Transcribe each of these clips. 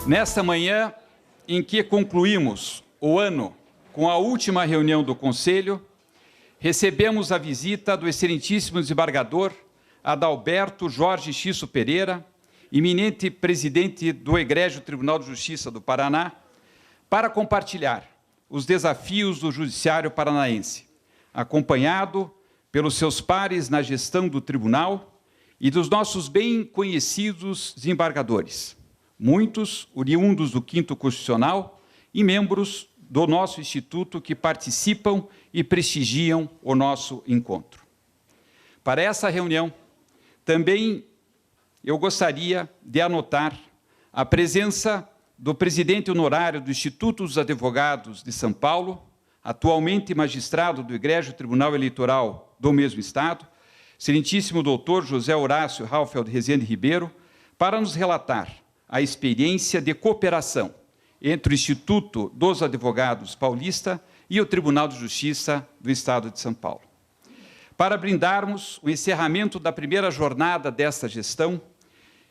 Nesta manhã, em que concluímos o ano com a última reunião do Conselho, recebemos a visita do excelentíssimo desembargador Adalberto Jorge Xisto Pereira, eminente presidente do Egrégio Tribunal de Justiça do Paraná, para compartilhar os desafios do Judiciário paranaense, acompanhado pelos seus pares na gestão do Tribunal e dos nossos bem conhecidos desembargadores, muitos oriundos do 5º Constitucional e membros do nosso Instituto que participam e prestigiam o nosso encontro. Para essa reunião, também eu gostaria de anotar a presença do presidente honorário do Instituto dos Advogados de São Paulo, atualmente magistrado do Egrégio Tribunal Eleitoral do mesmo Estado, excelentíssimo doutor José Horácio Raufeld Rezende Ribeiro, para nos relatar a experiência de cooperação entre o Instituto dos Advogados Paulista e o Tribunal de Justiça do Estado de São Paulo. Para brindarmos o encerramento da primeira jornada desta gestão,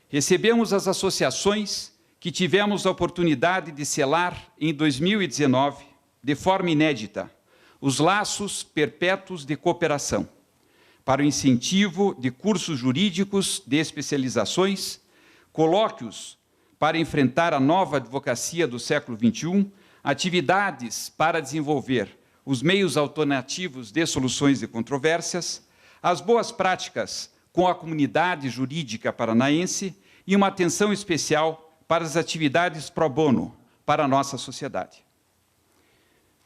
recebemos as associações que tivemos a oportunidade de selar em 2019, de forma inédita, os laços perpétuos de cooperação, para o incentivo de cursos jurídicos de especializações, colóquios para enfrentar a nova advocacia do século XXI, atividades para desenvolver os meios alternativos de soluções de controvérsias, as boas práticas com a comunidade jurídica paranaense e uma atenção especial para as atividades pro bono para a nossa sociedade.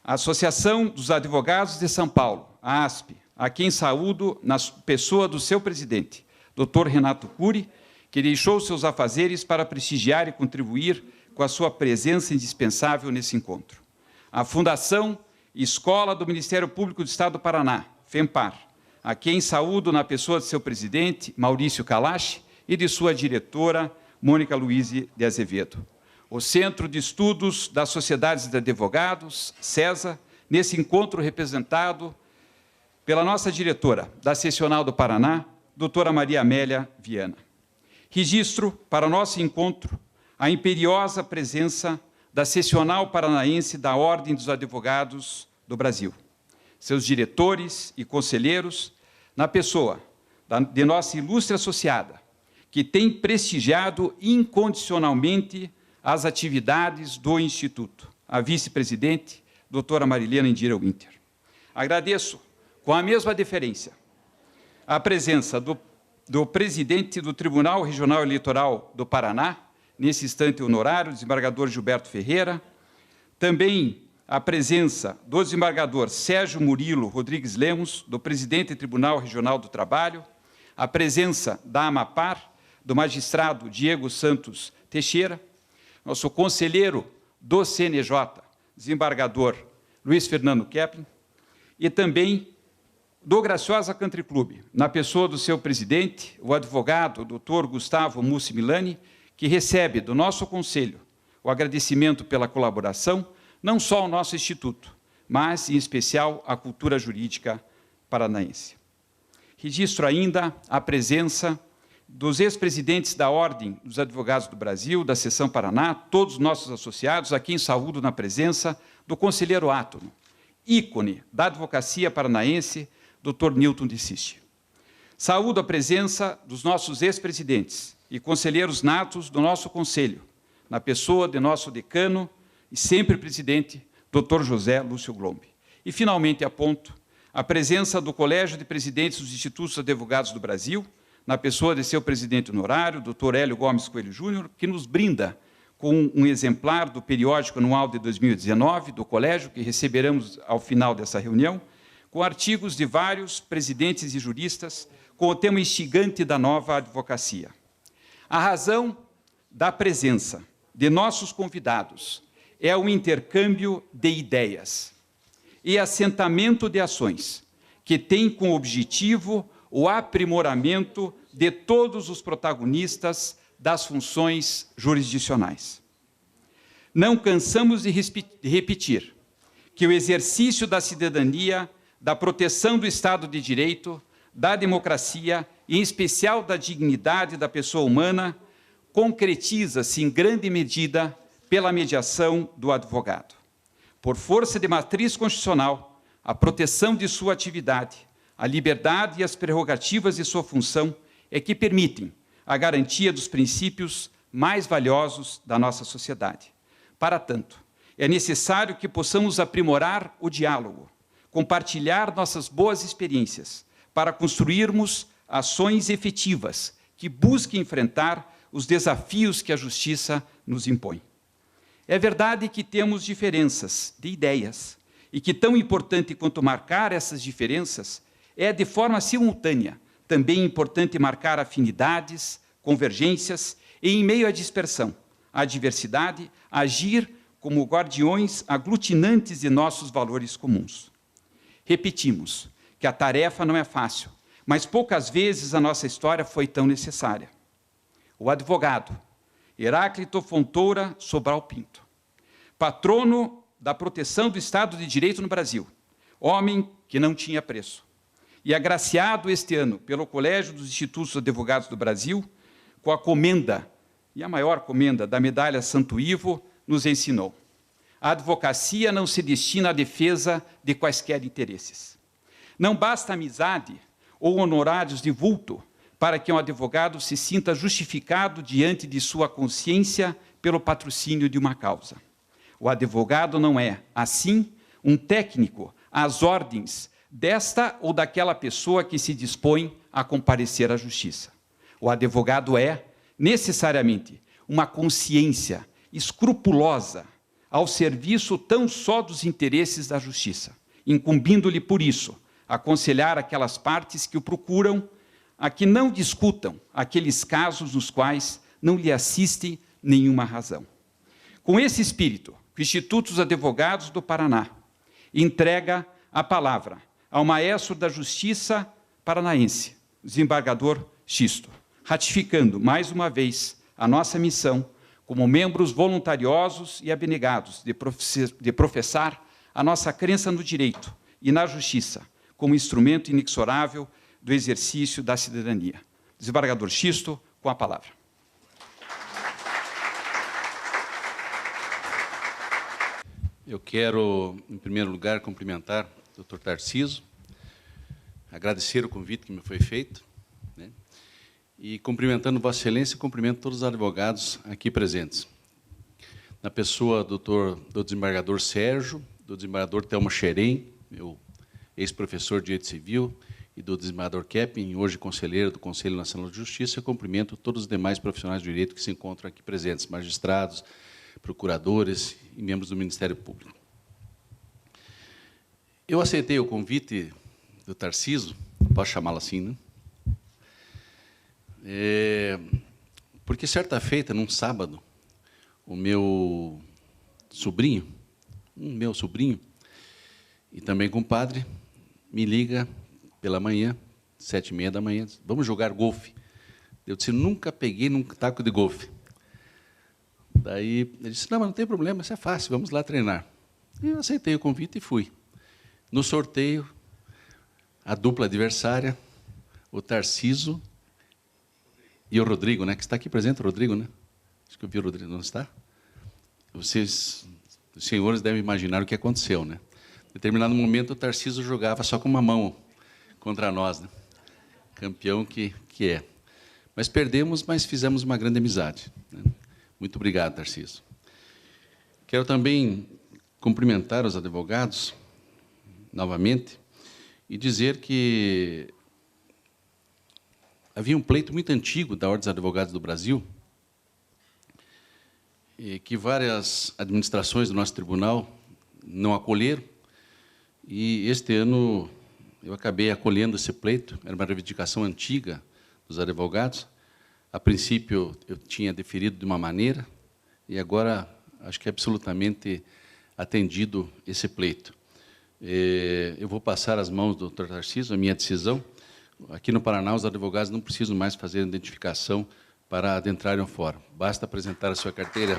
A Associação dos Advogados de São Paulo, a ASP, a quem saúdo na pessoa do seu presidente, Dr. Renato Cury, que deixou seus afazeres para prestigiar e contribuir com a sua presença indispensável nesse encontro. A Fundação Escola do Ministério Público do Estado do Paraná, FEMPAR, a quem saúdo na pessoa de seu presidente, Maurício Kalash, e de sua diretora, Mônica Luíse de Azevedo. O Centro de Estudos das Sociedades de Advogados, CESA, nesse encontro representado pela nossa diretora da Seccional do Paraná, doutora Maria Amélia Viana. Registro para nosso encontro a imperiosa presença da Seccional Paranaense da Ordem dos Advogados do Brasil, seus diretores e conselheiros, na pessoa de nossa ilustre associada, que tem prestigiado incondicionalmente as atividades do Instituto, a vice-presidente, doutora Marilena Indira Winter. Agradeço, com a mesma deferência, a presença do presidente do Tribunal Regional Eleitoral do Paraná, nesse instante honorário, o desembargador Gilberto Ferreira, também a presença do desembargador Sérgio Murilo Rodrigues Lemos, do presidente do Tribunal Regional do Trabalho, a presença da AMAPAR, do magistrado Diego Santos Teixeira, nosso conselheiro do CNJ, desembargador Luiz Fernando Kepling, e também do Graciosa Country Club, na pessoa do seu presidente, o advogado Dr. Gustavo Mussi Milani, que recebe do nosso Conselho o agradecimento pela colaboração, não só ao nosso Instituto, mas, em especial, à cultura jurídica paranaense. Registro ainda a presença dos ex-presidentes da Ordem dos Advogados do Brasil, da Seção Paraná, todos os nossos associados, a quem saúdo na presença do conselheiro átomo, ícone da advocacia paranaense, Dr. Newton de Sisti. Saúdo a presença dos nossos ex-presidentes e conselheiros natos do nosso Conselho, na pessoa de nosso decano e sempre presidente, Dr. José Lúcio Glombe. E, finalmente, aponto a presença do Colégio de Presidentes dos Institutos de Advogados do Brasil, na pessoa de seu presidente honorário, Dr. Hélio Gomes Coelho Júnior, que nos brinda com um exemplar do periódico anual de 2019 do Colégio, que receberemos ao final dessa reunião, com artigos de vários presidentes e juristas com o tema instigante da nova advocacia. A razão da presença de nossos convidados é o intercâmbio de ideias e assentamento de ações que tem como objetivo o aprimoramento de todos os protagonistas das funções jurisdicionais. Não cansamos de repetir que o exercício da cidadania, da proteção do Estado de Direito, da democracia e, em especial, da dignidade da pessoa humana, concretiza-se em grande medida pela mediação do advogado. Por força de matriz constitucional, a proteção de sua atividade, a liberdade e as prerrogativas de sua função é que permitem a garantia dos princípios mais valiosos da nossa sociedade. Para tanto, é necessário que possamos aprimorar o diálogo, compartilhar nossas boas experiências, para construirmos ações efetivas que busquem enfrentar os desafios que a justiça nos impõe. É verdade que temos diferenças de ideias e que tão importante quanto marcar essas diferenças é, de forma simultânea, também importante marcar afinidades, convergências e, em meio à dispersão, à diversidade, agir como guardiões aglutinantes de nossos valores comuns. Repetimos que a tarefa não é fácil, mas poucas vezes a nossa história foi tão necessária. O advogado Heráclito Fontoura Sobral Pinto, patrono da proteção do Estado de Direito no Brasil, homem que não tinha preço, e agraciado este ano pelo Colégio dos Institutos Advogados do Brasil, com a comenda, e a maior comenda, da Medalha Santo Ivo, nos ensinou: a advocacia não se destina à defesa de quaisquer interesses. Não basta amizade ou honorários de vulto para que um advogado se sinta justificado diante de sua consciência pelo patrocínio de uma causa. O advogado não é, assim, um técnico às ordens desta ou daquela pessoa que se dispõe a comparecer à justiça. O advogado é, necessariamente, uma consciência escrupulosa ao serviço tão só dos interesses da justiça, incumbindo-lhe, por isso, aconselhar aquelas partes que o procuram a que não discutam aqueles casos nos quais não lhe assiste nenhuma razão. Com esse espírito, o Instituto dos Advogados do Paraná entrega a palavra ao maestro da Justiça paranaense, desembargador Xisto, ratificando, mais uma vez, a nossa missão como membros voluntariosos e abnegados de professar a nossa crença no direito e na justiça, como instrumento inexorável do exercício da cidadania. Desembargador Xisto, com a palavra. Eu quero, em primeiro lugar, cumprimentar o Dr. Tarcísio, agradecer o convite que me foi feito, né? E, cumprimentando Vossa Excelência, cumprimento todos os advogados aqui presentes. Na pessoa do desembargador Sérgio, do desembargador Thelma Xerém, meu ex-professor de Direito Civil, e do desembargador Kepping, hoje conselheiro do Conselho Nacional de Justiça, cumprimento todos os demais profissionais de direito que se encontram aqui presentes, magistrados, procuradores e membros do Ministério Público. Eu aceitei o convite do Tarcísio, posso chamá-lo assim, né? Porque certa feita, num sábado, o meu sobrinho, e também compadre, me liga pela manhã, 7h30 da manhã, vamos jogar golfe. Eu disse, nunca peguei num taco de golfe. Daí ele disse, não, mas não tem problema, isso é fácil, vamos lá treinar. E eu aceitei o convite e fui. No sorteio, a dupla adversária, o Tarcísio e o Rodrigo, né, que está aqui presente, o Rodrigo, né? Acho que eu vi o Rodrigo, não está? Vocês, os senhores devem imaginar o que aconteceu, né? Em determinado momento, o Tarcísio jogava só com uma mão contra nós, né? Campeão que é. Mas perdemos, mas fizemos uma grande amizade, né? Muito obrigado, Tarcísio. Quero também cumprimentar os advogados, novamente, e dizer que havia um pleito muito antigo da Ordem dos Advogados do Brasil, e que várias administrações do nosso tribunal não acolheram, e este ano eu acabei acolhendo esse pleito, era uma reivindicação antiga dos advogados. A princípio, eu tinha deferido de uma maneira, e agora acho que é absolutamente atendido esse pleito. Eu vou passar às mãos do Dr. Tarcísio a minha decisão. Aqui no Paraná, os advogados não precisam mais fazer identificação para adentrarem o fórum. Basta apresentar a sua carteira.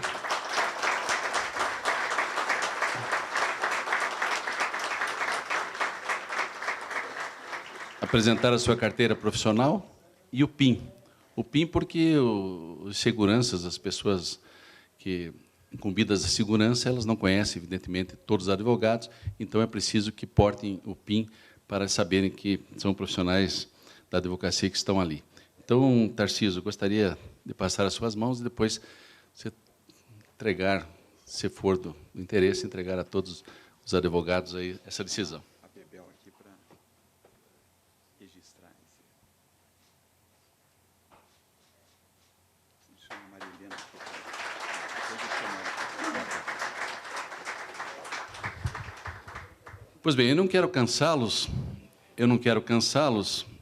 Apresentar a sua carteira profissional e o PIN. O PIN porque os seguranças, as pessoas que incumbidas da segurança, elas não conhecem, evidentemente, todos os advogados, então é preciso que portem o PIN para saberem que são profissionais da advocacia que estão ali. Então, Tarcísio, gostaria de passar as suas mãos e depois você entregar, se for do interesse, entregar a todos os advogados aí essa decisão. A Bebel aqui para registrar. Deixa a Marilena aqui. Pois bem, eu não quero cansá-los,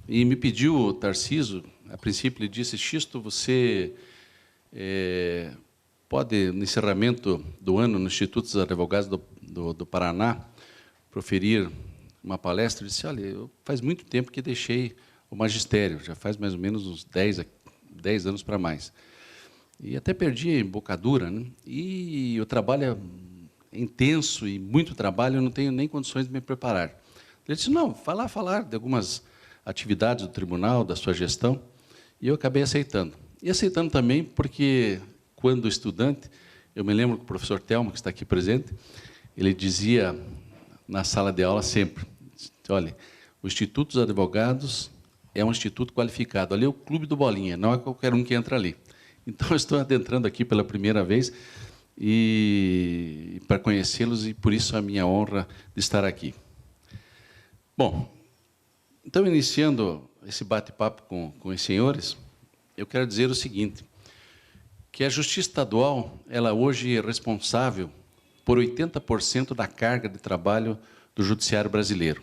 e me pediu o Tarcísio, a princípio ele disse, Xisto, você pode, no encerramento do ano, no Instituto dos Advogados do Paraná, proferir uma palestra? Eu disse, olha, faz muito tempo que deixei o magistério, já faz mais ou menos uns 10 anos para mais. E até perdi a embocadura, né? E o trabalho é intenso e muito trabalho, eu não tenho nem condições de me preparar. Ele disse, não, falar de algumas atividades do tribunal, da sua gestão, e eu acabei aceitando. E aceitando também porque, quando estudante, eu me lembro que o professor Telmo, que está aqui presente, ele dizia na sala de aula sempre, olha, o Instituto dos Advogados é um instituto qualificado, ali é o clube do Bolinha, não é qualquer um que entra ali. Então, eu estou adentrando aqui pela primeira vez, e para conhecê-los, e por isso a minha honra de estar aqui. Bom, então, iniciando esse bate-papo com os senhores, eu quero dizer o seguinte, que a Justiça Estadual, ela hoje é responsável por 80% da carga de trabalho do Judiciário brasileiro.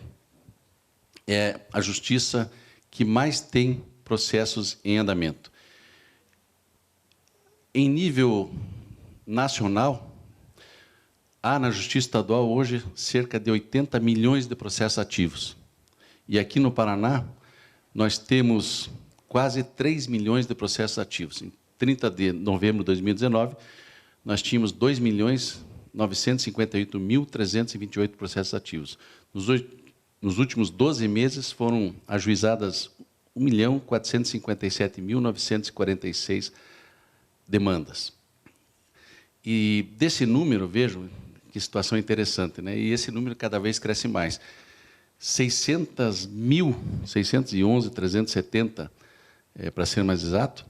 É a Justiça que mais tem processos em andamento. Em nível nacional, há na Justiça Estadual hoje cerca de 80 milhões de processos ativos. E aqui no Paraná, nós temos quase 3 milhões de processos ativos. Em 30 de novembro de 2019, nós tínhamos 2.958.328 processos ativos. Nos últimos 12 meses, foram ajuizadas 1.457.946 demandas. E desse número, vejam que situação interessante, né? E esse número cada vez cresce mais. 611.370, para ser mais exato,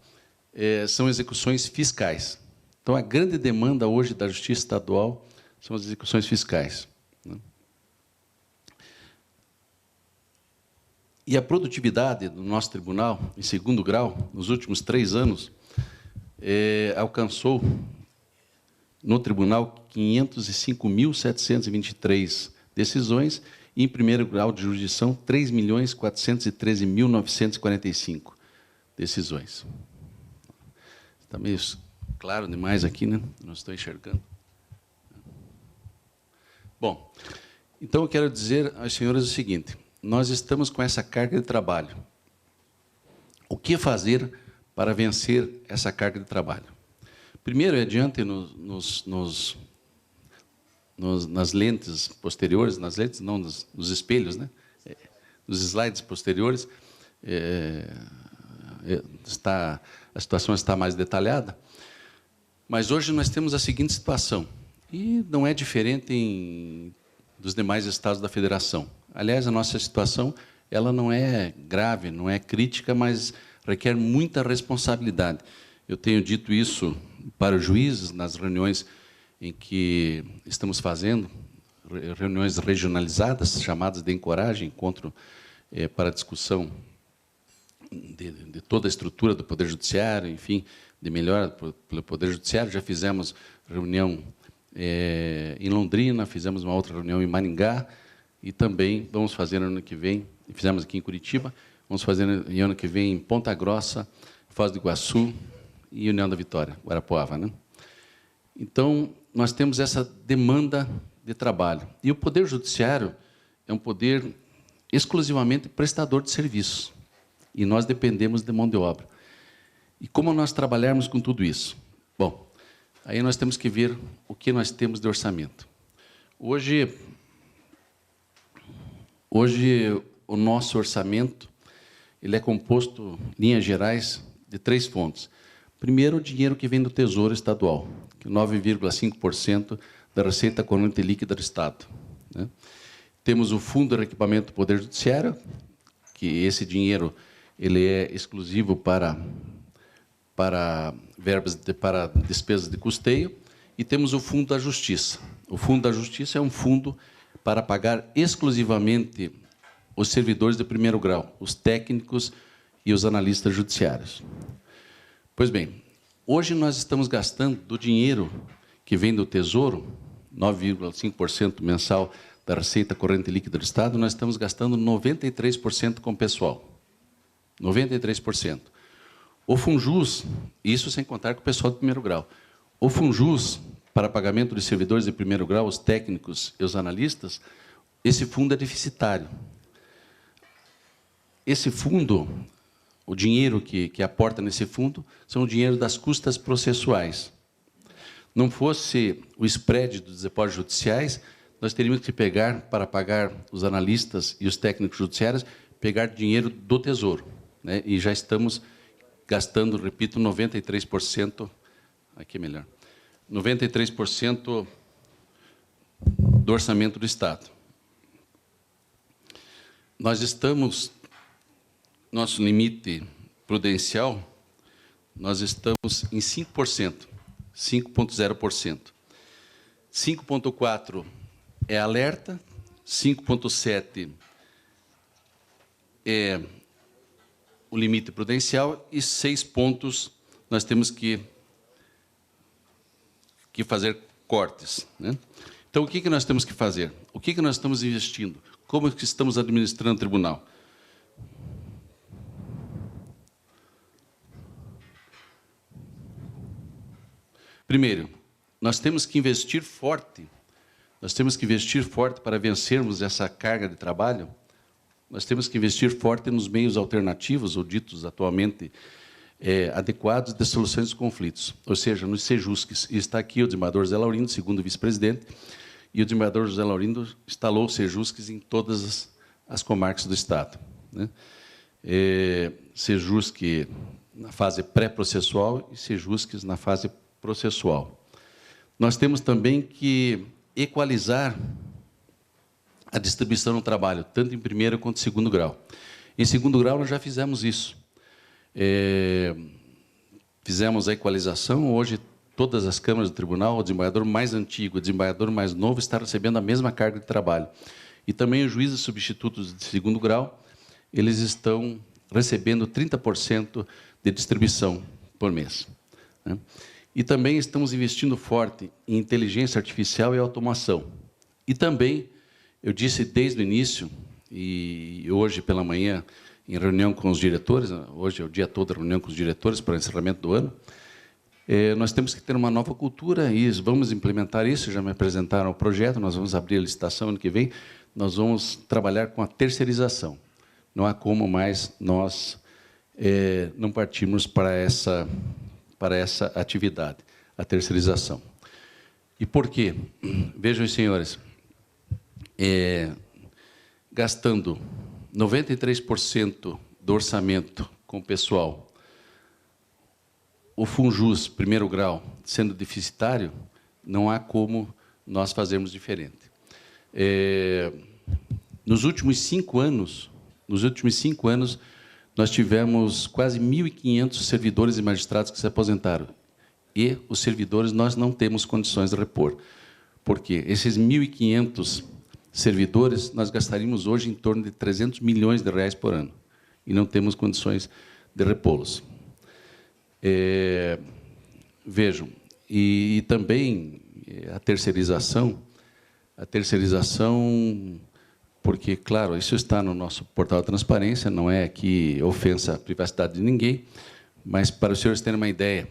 são execuções fiscais. Então, a grande demanda hoje da Justiça Estadual são as execuções fiscais, né? E a produtividade do nosso tribunal, em segundo grau, nos últimos 3 anos, alcançou, no tribunal, 505.723 decisões, e, em primeiro grau de jurisdição, 3.413.945 decisões. Está meio claro demais aqui, né? Não estou enxergando. Bom, então eu quero dizer aos senhores o seguinte, nós estamos com essa carga de trabalho. O que fazer para vencer essa carga de trabalho? Primeiro, adiante nas lentes posteriores, nas lentes, não, nos espelhos, né? Nos slides posteriores, a situação está mais detalhada, mas hoje nós temos a seguinte situação, e não é diferente dos demais estados da federação. Aliás, a nossa situação ela não é grave, não é crítica, mas requer muita responsabilidade. Eu tenho dito isso para os juízes nas reuniões em que estamos fazendo, reuniões regionalizadas, chamadas de encoragem, encontro para discussão de toda a estrutura do Poder Judiciário, enfim, de melhora pelo Poder Judiciário. Já fizemos reunião em Londrina, fizemos uma outra reunião em Maringá, e também vamos fazer no ano que vem, fizemos aqui em Curitiba, vamos fazer no ano que vem em Ponta Grossa, Foz do Iguaçu e União da Vitória, Guarapuava, né? Então, nós temos essa demanda de trabalho. E o Poder Judiciário é um poder exclusivamente prestador de serviços. E nós dependemos de mão de obra. E como nós trabalharmos com tudo isso? Bom, aí nós temos que ver o que nós temos de orçamento. Hoje o nosso orçamento ele é composto, em linhas gerais, de 3 fontes. Primeiro, o dinheiro que vem do Tesouro Estadual, que é 9,5% da receita corrente líquida do Estado, né? Temos o Fundo de Reequipamento do Poder Judiciário, que esse dinheiro ele é exclusivo para verbas para despesas de custeio, e temos o Fundo da Justiça. O Fundo da Justiça é um fundo para pagar exclusivamente os servidores de primeiro grau, os técnicos e os analistas judiciários. Pois bem, hoje nós estamos gastando do dinheiro que vem do Tesouro, 9,5% mensal da receita corrente líquida do Estado, nós estamos gastando 93% com o pessoal. 93%. O Funjus, isso sem contar com o pessoal de primeiro grau. O Funjus, para pagamento de servidores de primeiro grau, os técnicos e os analistas, esse fundo é deficitário. Esse fundo, o dinheiro que aporta nesse fundo, são o dinheiro das custas processuais. Não fosse o spread dos depósitos judiciais, nós teríamos que pegar, para pagar os analistas e os técnicos judiciários, pegar dinheiro do Tesouro, né? E já estamos gastando, repito, 93%, aqui é melhor, 93% do orçamento do Estado. Nós estamos, nosso limite prudencial, nós estamos em 5%, 5,0%. 5,4% é alerta, 5,7% é o limite prudencial e 6 pontos nós temos que fazer cortes, né? Então, o que nós temos que fazer? O que nós estamos investindo? Como que estamos administrando o tribunal? Primeiro, nós temos que investir forte. Nós temos que investir forte para vencermos essa carga de trabalho. Nós temos que investir forte nos meios alternativos, ou ditos atualmente adequados, de soluções dos conflitos, ou seja, nos Sejusques. E está aqui o desembargador José Laurindo, segundo vice-presidente, e o desembargador José Laurindo instalou Sejusques em todas as comarcas do Estado, né? Sejusque na fase pré-processual e Sejusques na fase processual. Nós temos também que equalizar a distribuição do trabalho, tanto em primeiro quanto em segundo grau. Em segundo grau, nós já fizemos isso. Fizemos a equalização. Hoje, todas as câmaras do tribunal, o desembargador mais antigo, o desembargador mais novo, está recebendo a mesma carga de trabalho. E também os juízes substitutos de segundo grau, eles estão recebendo 30% de distribuição por mês, né? E também estamos investindo forte em inteligência artificial e automação. E também, eu disse desde o início, e hoje pela manhã, em reunião com os diretores, hoje é o dia todo reunião com os diretores para o encerramento do ano, nós temos que ter uma nova cultura e vamos implementar isso. Já me apresentaram o projeto, nós vamos abrir a licitação ano que vem, nós vamos trabalhar com a terceirização. Não há como mais nós não partirmos para essa atividade, a terceirização. E por quê? Vejam, senhores, gastando 93% do orçamento com o pessoal, o Funjus, primeiro grau, sendo deficitário, não há como nós fazermos diferente. Nos últimos 5 anos, nós tivemos quase 1.500 servidores e magistrados que se aposentaram. E os servidores nós não temos condições de repor. Por quê? Esses 1.500 servidores, nós gastaríamos hoje em torno de 300 milhões de reais por ano. E não temos condições de repô-los. Vejam, e também a terceirização, porque, claro, isso está no nosso portal de transparência, não é aqui ofensa à privacidade de ninguém, mas para os senhores terem uma ideia,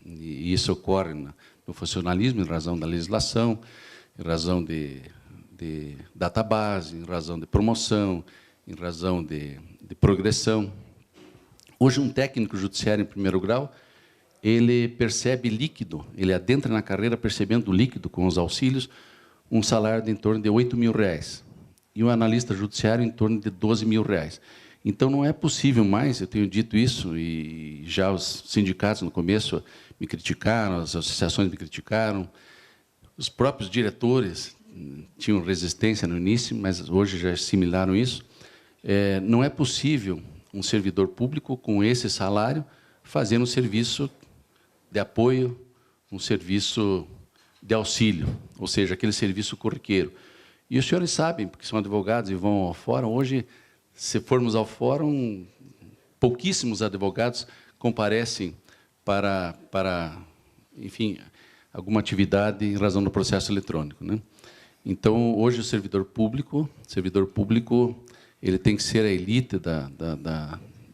e isso ocorre no funcionalismo, em razão da legislação, em razão de database, em razão de promoção, em razão de progressão. Hoje, um técnico judiciário em primeiro grau, ele percebe líquido, ele adentra na carreira percebendo líquido, com os auxílios, um salário de em torno de R$8.000. E um analista judiciário em torno de R$12.000. Então, não é possível mais, eu tenho dito isso, e já os sindicatos, no começo, me criticaram, as associações me criticaram, os próprios diretores tinham resistência no início, mas hoje já assimilaram isso. Não é possível um servidor público, com esse salário, fazendo um serviço de apoio, um serviço de auxílio, ou seja, aquele serviço corriqueiro. E os senhores sabem, porque são advogados e vão ao fórum, hoje, se formos ao fórum, pouquíssimos advogados comparecem para enfim, alguma atividade em razão do processo eletrônico, né? Então, hoje, o servidor público, ele tem que ser a elite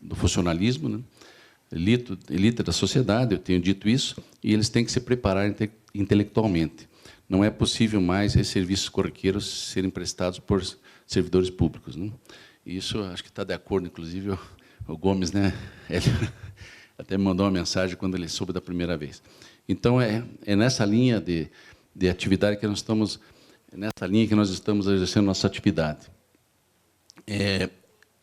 do funcionalismo, né? Elite da sociedade, eu tenho dito isso, e eles têm que se preparar intelectualmente. Não é possível mais esses serviços corriqueiros serem prestados por servidores públicos, né? E isso, acho que está de acordo, inclusive, o Gomes, né? Ele até me mandou uma mensagem quando ele soube da primeira vez. Então, é nessa linha de atividade que nós estamos, exercendo nossa atividade.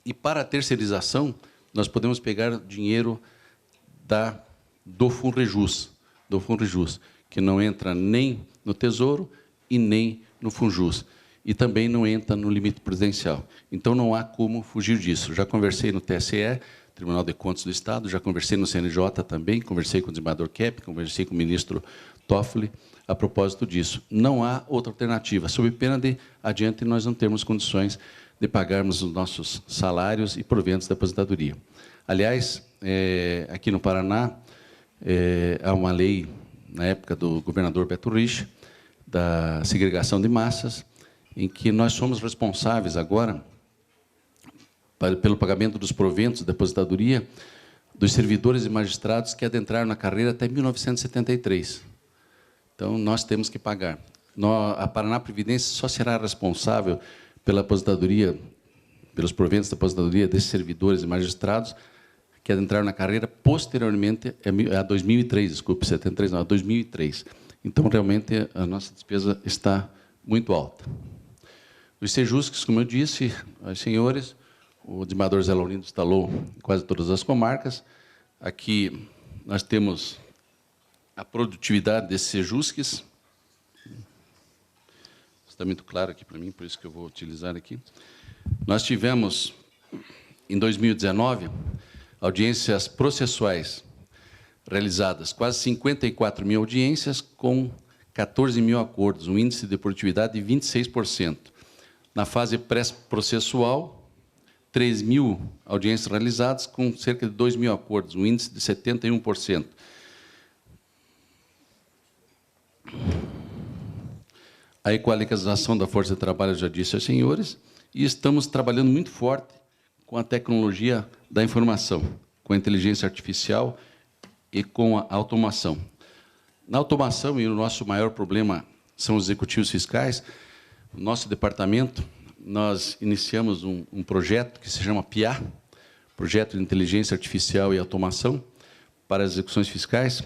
E para a terceirização, nós podemos pegar dinheiro do Funrejus, que não entra nem no Tesouro e nem no Funjus, e também não entra no limite prudencial. Então, não há como fugir disso. Já conversei no TSE, Tribunal de Contas do Estado, já conversei no CNJ também, conversei com o desembargador Kepp, conversei com o ministro Toffoli a propósito disso. Não há outra alternativa, sob pena de, adiante, nós não termos condições de pagarmos os nossos salários e proventos da aposentadoria. Aliás, aqui no Paraná, há uma lei, na época do governador Beto Rich, da segregação de massas, em que nós somos responsáveis agora pelo pagamento dos proventos da aposentadoria dos servidores e magistrados que adentraram na carreira até 1973. Então, nós temos que pagar. A Paraná Previdência só será responsável pela aposentadoria, pelos proventos da aposentadoria desses servidores e magistrados que adentraram na carreira posteriormente a 2003, desculpe, 73 não, a 2003. Então, realmente, a nossa despesa está muito alta. Os Sejusques, como eu disse, aos senhores, o desembargador Zé Laurindo instalou em quase todas as comarcas. Aqui nós temos a produtividade desses Sejusques. Está muito claro aqui para mim, por isso que eu vou utilizar aqui. Nós tivemos, em 2019, audiências processuais realizadas, quase 54 mil audiências, com 14 mil acordos, um índice de produtividade de 26%. Na fase pré-processual, 3 mil audiências realizadas, com cerca de 2 mil acordos, um índice de 71%. A equalização da força de trabalho, eu já disse aos senhores, e estamos trabalhando muito forte com a tecnologia da informação, com a inteligência artificial e com a automação. Na automação, e o nosso maior problema são os executivos fiscais, o nosso departamento, nós iniciamos um projeto que se chama PIA, Projeto de Inteligência Artificial e Automação, para as execuções fiscais,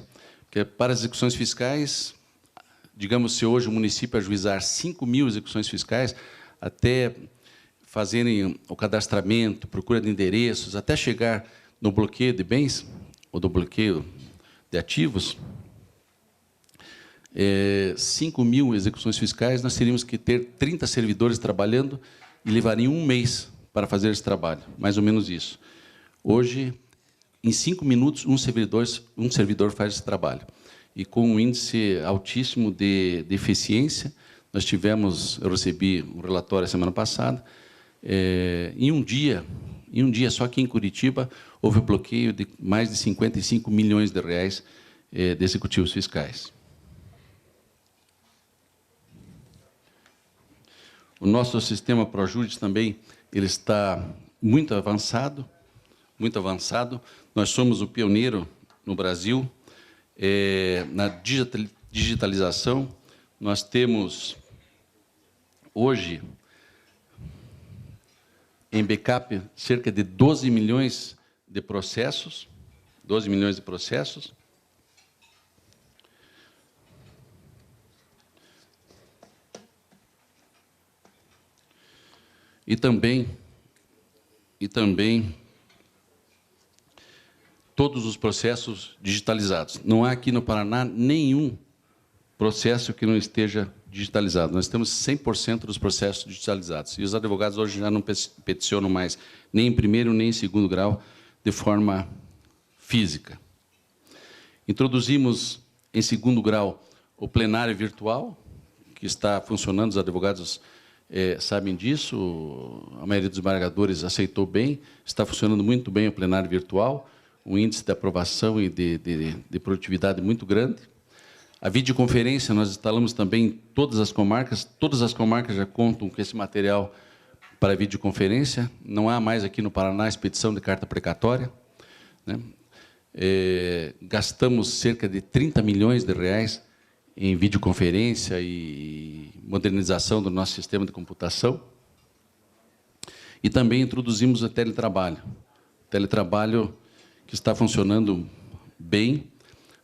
que para as execuções fiscais, digamos, se hoje o município ajuizar 5 mil execuções fiscais, até fazerem o cadastramento, procura de endereços, até chegar no bloqueio de bens, ou do bloqueio de ativos, 5 mil execuções fiscais, nós teríamos que ter 30 servidores trabalhando e levariam um mês para fazer esse trabalho, mais ou menos isso. Hoje, em 5 minutos, um servidor faz esse trabalho. E com um índice altíssimo de eficiência, eu recebi um relatório a semana passada, em um dia só aqui em Curitiba, houve bloqueio de mais de 55 milhões de reais de executivos fiscais. O nosso sistema ProJuris também ele está muito avançado, muito avançado. Nós somos o pioneiro no Brasil na digitalização. Nós temos, hoje, em backup, cerca de 12 milhões de processos, 12 milhões de processos. E também e também todos os processos digitalizados. Não há aqui no Paraná nenhum processo que não esteja digitalizado. Nós temos 100% dos processos digitalizados. E os advogados hoje já não peticionam mais nem em primeiro nem em segundo grau de forma física. Introduzimos em segundo grau o plenário virtual, que está funcionando, os advogados sabem disso, a maioria dos desembargadores aceitou bem, está funcionando muito bem o plenário virtual, um índice de aprovação e de produtividade muito grande. A videoconferência nós instalamos também em todas as comarcas já contam com esse material para videoconferência, não há mais aqui no Paraná expedição de carta precatória, né? Gastamos cerca de 30 milhões de reais em videoconferência e modernização do nosso sistema de computação. E também introduzimos o teletrabalho. O teletrabalho que está funcionando bem.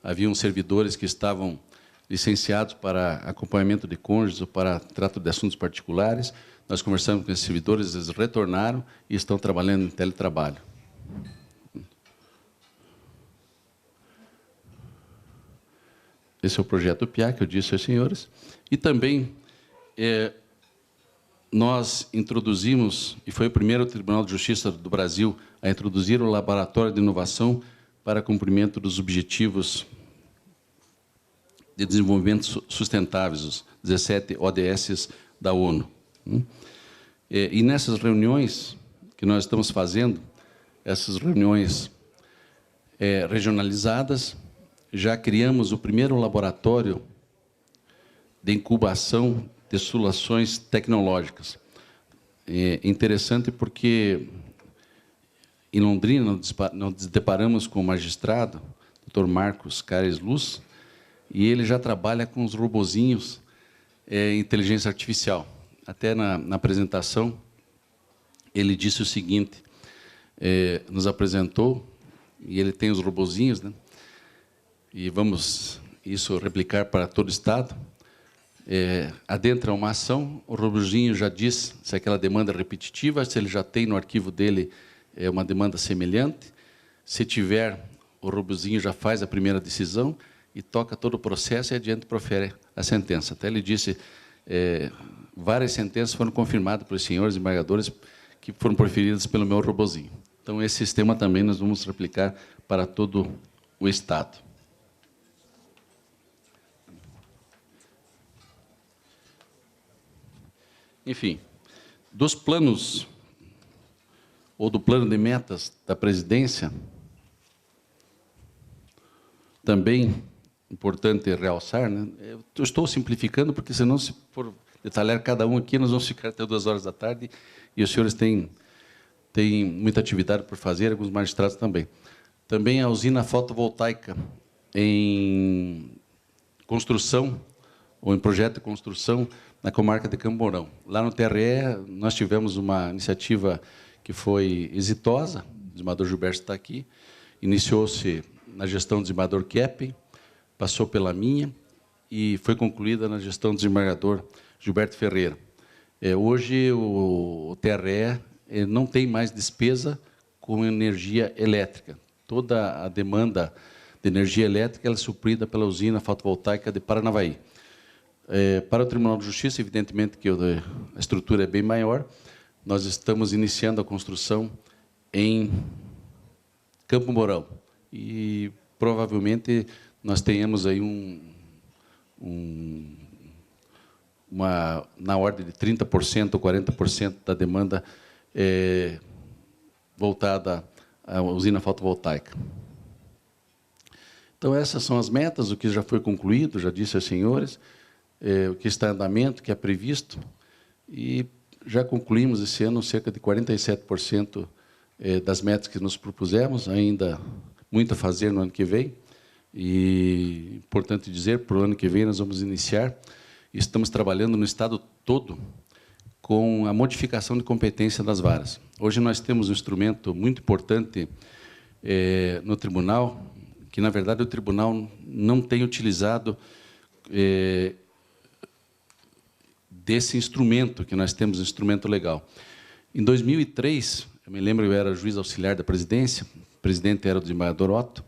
Haviam servidores que estavam licenciados para acompanhamento de cônjuges ou para trato de assuntos particulares. Nós conversamos com esses servidores, eles retornaram e estão trabalhando em teletrabalho. Esse é o projeto PIA, que eu disse aos senhores. E também nós introduzimos, e foi o primeiro Tribunal de Justiça do Brasil a introduzir o Laboratório de Inovação para cumprimento dos Objetivos de Desenvolvimento Sustentáveis, os 17 ODS da ONU. E nessas reuniões que nós estamos fazendo, essas reuniões regionalizadas, já criamos o primeiro laboratório de incubação de soluções tecnológicas. É interessante porque, em Londrina, nos deparamos com o magistrado, Dr. Marcos Cares Luz, e ele já trabalha com os robozinhos inteligência artificial. Até na apresentação, ele disse o seguinte, nos apresentou, e ele tem os robozinhos, né? E vamos isso replicar para todo o Estado. Adentra uma ação, o robozinho já diz se aquela demanda é repetitiva, se ele já tem no arquivo dele uma demanda semelhante. Se tiver, o robozinho já faz a primeira decisão e toca todo o processo e adiante profere a sentença. Até ele disse, várias sentenças foram confirmadas pelos senhores embargadores que foram proferidas pelo meu robozinho. Então, esse sistema também nós vamos replicar para todo o Estado. Enfim, dos planos, ou do plano de metas da presidência, também importante realçar, né? Eu estou simplificando, porque senão, se for detalhar cada um aqui, nós vamos ficar até 2 horas da tarde, e os senhores têm muita atividade por fazer, alguns magistrados também. Também a usina fotovoltaica em construção, ou em projeto de construção, na comarca de Campo Mourão. Lá no TRE, nós tivemos uma iniciativa que foi exitosa, o desembargador Gilberto está aqui, iniciou-se na gestão do desembargador Keppen, passou pela minha e foi concluída na gestão do desembargador Gilberto Ferreira. Hoje, o TRE não tem mais despesa com energia elétrica. Toda a demanda de energia elétrica ela é suprida pela usina fotovoltaica de Paranavaí. Para o Tribunal de Justiça, evidentemente que a estrutura é bem maior, nós estamos iniciando a construção em Campo Mourão. E, provavelmente, nós tenhamos aí na ordem de 30% ou 40% da demanda voltada à usina fotovoltaica. Então, essas são as metas, o que já foi concluído, já disse aos senhores, o que está em andamento, o que é previsto, e já concluímos esse ano cerca de 47% das metas que nos propusemos, ainda muito a fazer no ano que vem, e, importante dizer, para o ano que vem nós vamos iniciar, estamos trabalhando no Estado todo com a modificação de competência das varas. Hoje nós temos um instrumento muito importante no tribunal, que, na verdade, o tribunal não tem utilizado desse instrumento, que nós temos, um instrumento legal. Em 2003, Eu me lembro, eu era juiz auxiliar da presidência, o presidente era o desembargador Otto,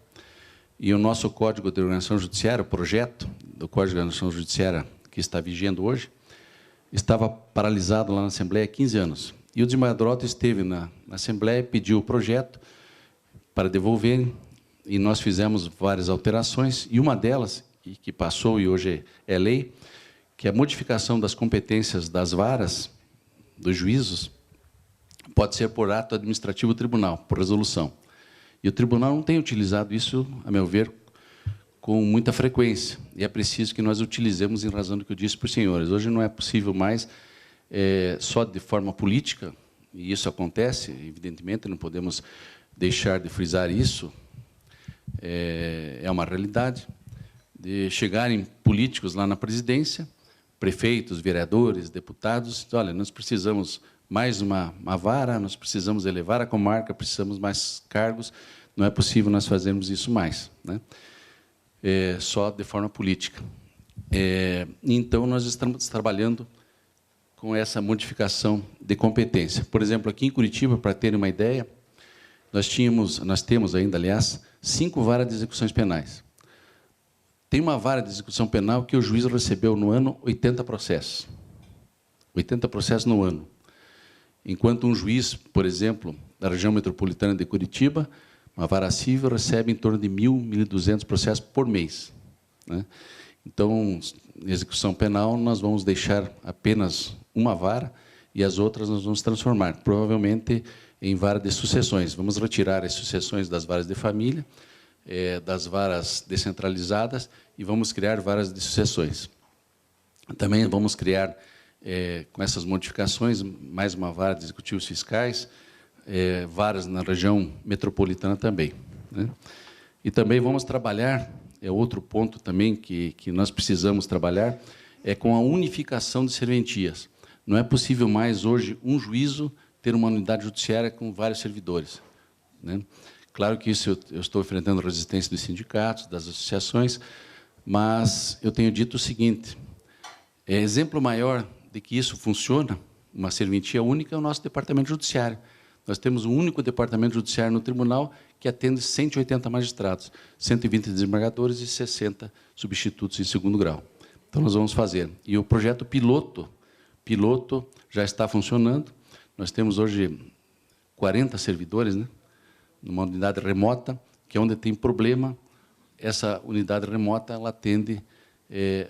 e o nosso Código de Organização Judiciária, o projeto do Código de Organização Judiciária que está vigendo hoje, estava paralisado lá na Assembleia há 15 anos. E o desembargador Otto esteve na Assembleia, pediu o projeto para devolver, e nós fizemos várias alterações, e uma delas, e que passou e hoje é lei, que é a modificação das competências das varas, dos juízos, pode ser por ato administrativo do tribunal, por resolução. E o tribunal não tem utilizado isso, a meu ver, com muita frequência. E é preciso que nós utilizemos em razão do que eu disse para os senhores. Hoje não é possível mais, só de forma política, e isso acontece, evidentemente, não podemos deixar de frisar isso, é uma realidade, de chegarem políticos lá na presidência, prefeitos, vereadores, deputados, olha, nós precisamos mais uma vara, nós precisamos elevar a comarca, precisamos mais cargos, não é possível nós fazermos isso mais, né? Só de forma política. Então, nós estamos trabalhando com essa modificação de competência. Por exemplo, aqui em Curitiba, para terem uma ideia, nós temos ainda, aliás, 5 varas de execuções penais. Tem uma vara de execução penal que o juiz recebeu no ano 80 processos. 80 processos no ano. Enquanto um juiz, por exemplo, da região metropolitana de Curitiba, uma vara civil, recebe em torno de 1.000, 1.200 processos por mês, né? Então, em execução penal, nós vamos deixar apenas uma vara e as outras nós vamos transformar, provavelmente, em vara de sucessões. Vamos retirar as sucessões das varas de família, das varas descentralizadas, e vamos criar varas de sucessões. Também vamos criar, com essas modificações, mais uma vara de executivos fiscais, varas na região metropolitana também, né? E também vamos trabalhar, outro ponto também que nós precisamos trabalhar, com a unificação de serventias. Não é possível mais, hoje, um juízo ter uma unidade judiciária com vários servidores, né? Claro que isso eu estou enfrentando resistência dos sindicatos, das associações, mas eu tenho dito o seguinte, exemplo maior de que isso funciona, uma serventia única, é o nosso departamento judiciário. Nós temos um único departamento judiciário no tribunal que atende 180 magistrados, 120 desembargadores e 60 substitutos em segundo grau. Então, nós vamos fazer. E o projeto piloto já está funcionando. Nós temos hoje 40 servidores, né, numa unidade remota, que é onde tem problema, essa unidade remota ela atende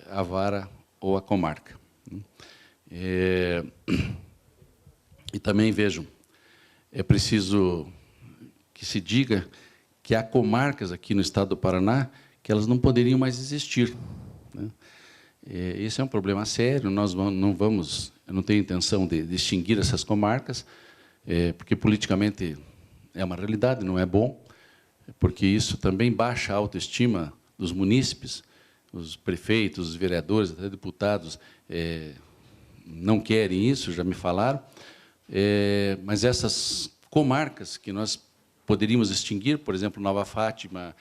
a vara ou a comarca. E também, vejam, é preciso que se diga que há comarcas aqui no estado do Paraná que elas não poderiam mais existir, né? Esse é um problema sério, nós não vamos, eu não tenho intenção de extinguir essas comarcas, porque politicamente é uma realidade, não é bom, porque isso também baixa a autoestima dos munícipes, os prefeitos, os vereadores, até deputados, não querem isso, já me falaram, mas essas comarcas que nós poderíamos extinguir, por exemplo, Nova Fátima,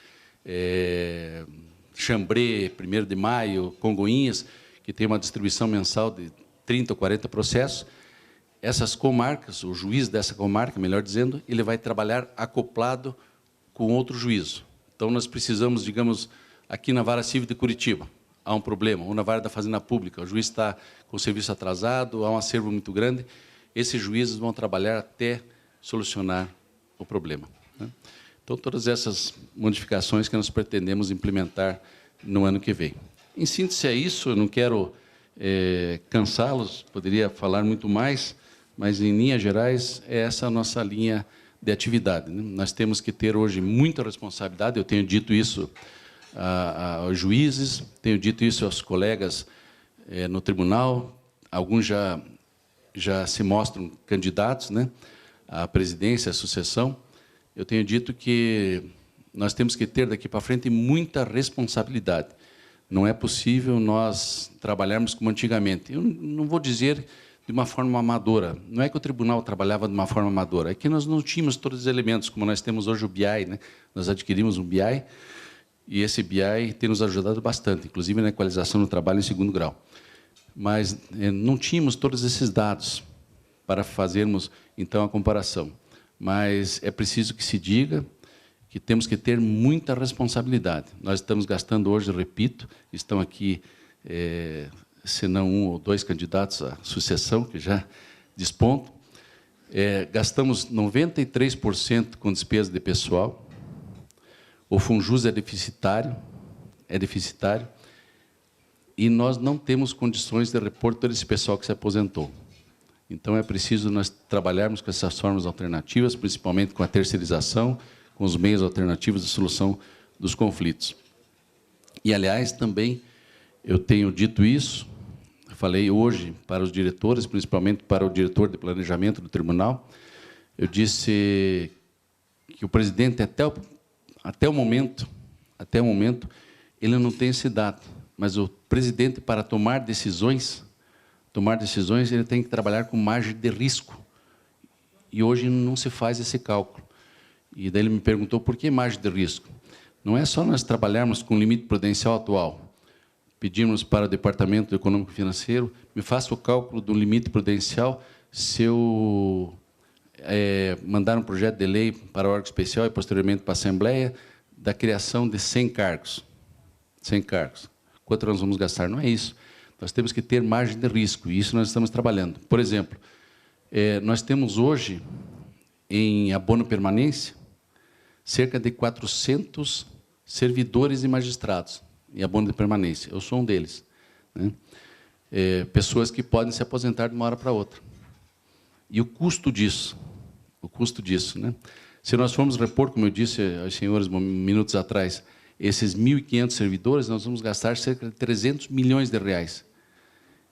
Xambrê, 1º de Maio, Congonhas, que tem uma distribuição mensal de 30 ou 40 processos, essas comarcas, o juiz dessa comarca, melhor dizendo, ele vai trabalhar acoplado com outro juízo. Então, nós precisamos, digamos, aqui na Vara Civil de Curitiba, há um problema, ou na Vara da Fazenda Pública, o juiz está com o serviço atrasado, há um acervo muito grande, esses juízes vão trabalhar até solucionar o problema, né? Então, todas essas modificações que nós pretendemos implementar no ano que vem. Em síntese, é isso, eu não quero cansá-los, poderia falar muito mais, mas, em linhas gerais, é essa a nossa linha de atividade, né? Nós temos que ter, hoje, muita responsabilidade, eu tenho dito isso aos juízes, tenho dito isso aos colegas no tribunal, alguns já se mostram candidatos, né, à presidência, à sucessão. Eu tenho dito que nós temos que ter, daqui para frente, muita responsabilidade. Não é possível nós trabalharmos como antigamente. Eu não vou dizer de uma forma amadora. Não é que o tribunal trabalhava de uma forma amadora, é que nós não tínhamos todos os elementos, como nós temos hoje o BI, né? Nós adquirimos um BI, e esse BI tem nos ajudado bastante, inclusive na equalização do trabalho em segundo grau. Mas não tínhamos todos esses dados para fazermos, então, a comparação. mas é preciso que se diga que temos que ter muita responsabilidade. Nós estamos gastando hoje, repito, estão aqui, se não 1 ou 2 candidatos à sucessão, que já despontam, gastamos 93% com despesa de pessoal, o Funjus é deficitário, e nós não temos condições de repor todo esse pessoal que se aposentou. Então, é preciso nós trabalharmos com essas formas alternativas, principalmente com a terceirização, com os meios alternativos de solução dos conflitos. E, aliás, também eu tenho dito isso, falei hoje para os diretores, principalmente para o diretor de planejamento do tribunal, eu disse que o presidente, até o momento, ele não tem esse dado, mas o presidente, para tomar decisões, ele tem que trabalhar com margem de risco. E hoje não se faz esse cálculo. E daí ele me perguntou por que margem de risco. Não é só nós trabalharmos com o limite prudencial atual. Pedimos para o Departamento Econômico e Financeiro, me faça o cálculo do limite prudencial se eu mandar um projeto de lei para o órgão especial e, posteriormente, para a Assembleia, da criação de 100 cargos. 100 cargos. Quanto nós vamos gastar? Não é isso. Nós temos que ter margem de risco, e isso nós estamos trabalhando. Por exemplo, nós temos hoje, em abono permanência, cerca de 400 servidores e magistrados em abono de permanência. Eu sou um deles, né? Pessoas que podem se aposentar de uma hora para outra. E o custo disso, né? Se nós formos repor, como eu disse aos senhores minutos atrás, esses 1.500 servidores, nós vamos gastar cerca de 300 milhões de reais.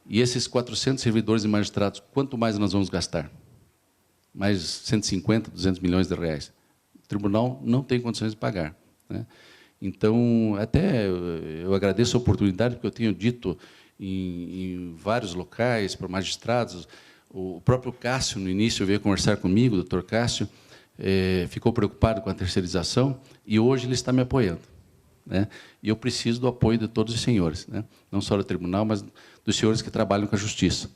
E esses 400 servidores e magistrados, quanto mais nós vamos gastar? Mais 150, 200 milhões de reais. O tribunal não tem condições de pagar, né? Então, até eu agradeço a oportunidade, porque eu tenho dito em vários locais, para magistrados, o próprio Cássio, no início, veio conversar comigo, o doutor Cássio, ficou preocupado com a terceirização, e hoje ele está me apoiando, né? E eu preciso do apoio de todos os senhores, né? Não só do tribunal, mas dos senhores que trabalham com a justiça.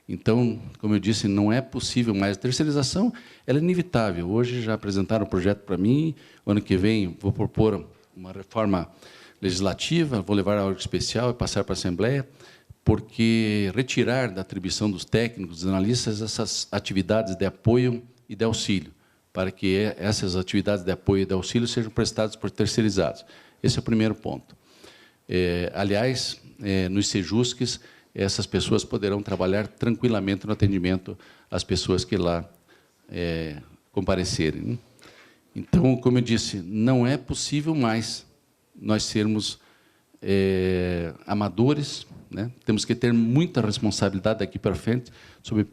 Então, como eu disse, não é possível mais. A terceirização ela é inevitável. Hoje já apresentaram um projeto para mim, o ano que vem vou propor uma reforma legislativa, vou levar ao órgão especial e passar para a Assembleia, porque retirar da atribuição dos técnicos, dos analistas, essas atividades de apoio e de auxílio, para que essas atividades de apoio e de auxílio sejam prestadas por terceirizados. Esse é o primeiro ponto. Aliás, nos Sejusques, essas pessoas poderão trabalhar tranquilamente no atendimento às pessoas que lá comparecerem, né? Então, como eu disse, não é possível mais nós sermos amadores, né? Temos que ter muita responsabilidade daqui para frente, sob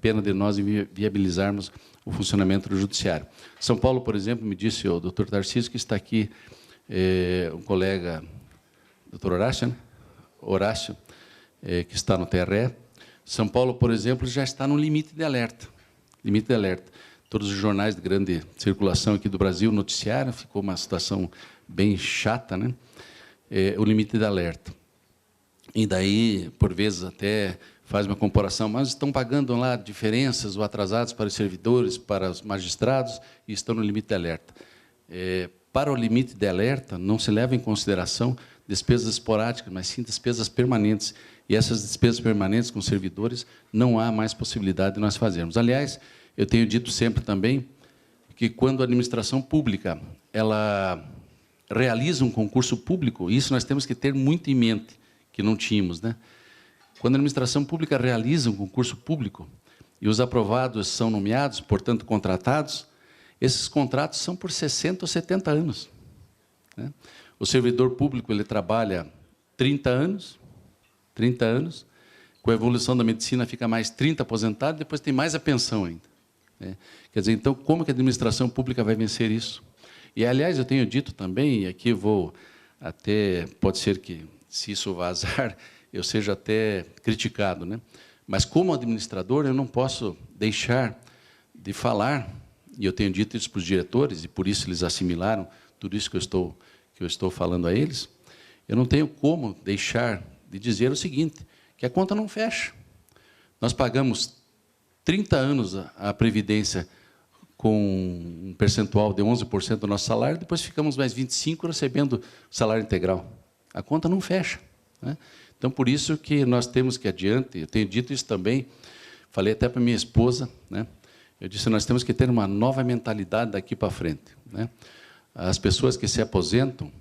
pena de nós viabilizarmos o funcionamento do judiciário. São Paulo, por exemplo, me disse o doutor Tarcísio, que está aqui um colega, doutor Horácio, né? Horácio, que está no TRE. São Paulo, por exemplo, já está no limite de alerta. Limite de alerta. Todos os jornais de grande circulação aqui do Brasil noticiaram, ficou uma situação bem chata, né? O limite de alerta. E daí, por vezes, até faz uma comparação, mas estão pagando lá diferenças ou atrasados para os servidores, para os magistrados, e estão no limite de alerta. Para o limite de alerta, não se leva em consideração despesas esporádicas, mas sim despesas permanentes. E essas despesas permanentes com servidores, não há mais possibilidade de nós fazermos. Aliás, eu tenho dito sempre também que, quando a administração pública ela realiza um concurso público, isso nós temos que ter muito em mente, que não tínhamos, né? Quando a administração pública realiza um concurso público e os aprovados são nomeados, portanto, contratados, esses contratos são por 60 ou 70 anos, né? O servidor público ele trabalha 30 anos, com a evolução da medicina fica mais 30 aposentado, depois tem mais a pensão ainda, né? Quer dizer, então, como que a administração pública vai vencer isso? E, aliás, eu tenho dito também, e aqui vou até, pode ser que, se isso vazar, eu seja até criticado, né? Mas, como administrador, eu não posso deixar de falar, e eu tenho dito isso para os diretores, e por isso eles assimilaram tudo isso que eu estou falando a eles, eu não tenho como deixar de dizer o seguinte, que a conta não fecha. Nós pagamos 30 anos a Previdência com um percentual de 11% do nosso salário, depois ficamos mais 25% recebendo o salário integral. A conta não fecha, né? Então, por isso que nós temos que ir adiante. Eu tenho dito isso também, falei até para minha esposa, né? Eu disse, nós temos que ter uma nova mentalidade daqui para frente, né? As pessoas que se aposentam,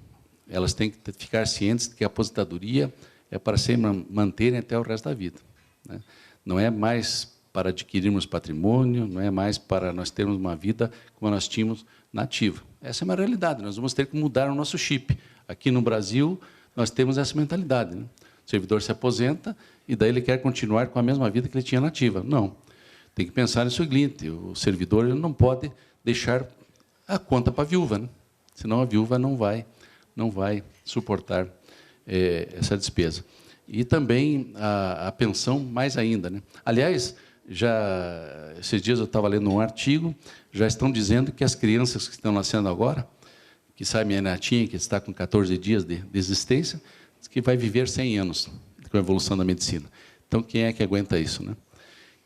elas têm que ficar cientes de que a aposentadoria é para se manterem até o resto da vida, né? Não é mais para adquirirmos patrimônio, não é mais para nós termos uma vida como nós tínhamos na ativa. Essa é uma realidade, nós vamos ter que mudar o nosso chip. Aqui no Brasil, nós temos essa mentalidade, né? O servidor se aposenta e daí ele quer continuar com a mesma vida que ele tinha na ativa. Não, tem que pensar no seguinte, o servidor ele não pode deixar a conta para a viúva, né? Senão a viúva não vai suportar essa despesa. E também a pensão, mais ainda, né? Aliás, esses dias eu estava lendo um artigo, já estão dizendo que as crianças que estão nascendo agora, que sai minha netinha, que está com 14 dias de existência, que vai viver 100 anos com a evolução da medicina. Então, quem é que aguenta isso, né?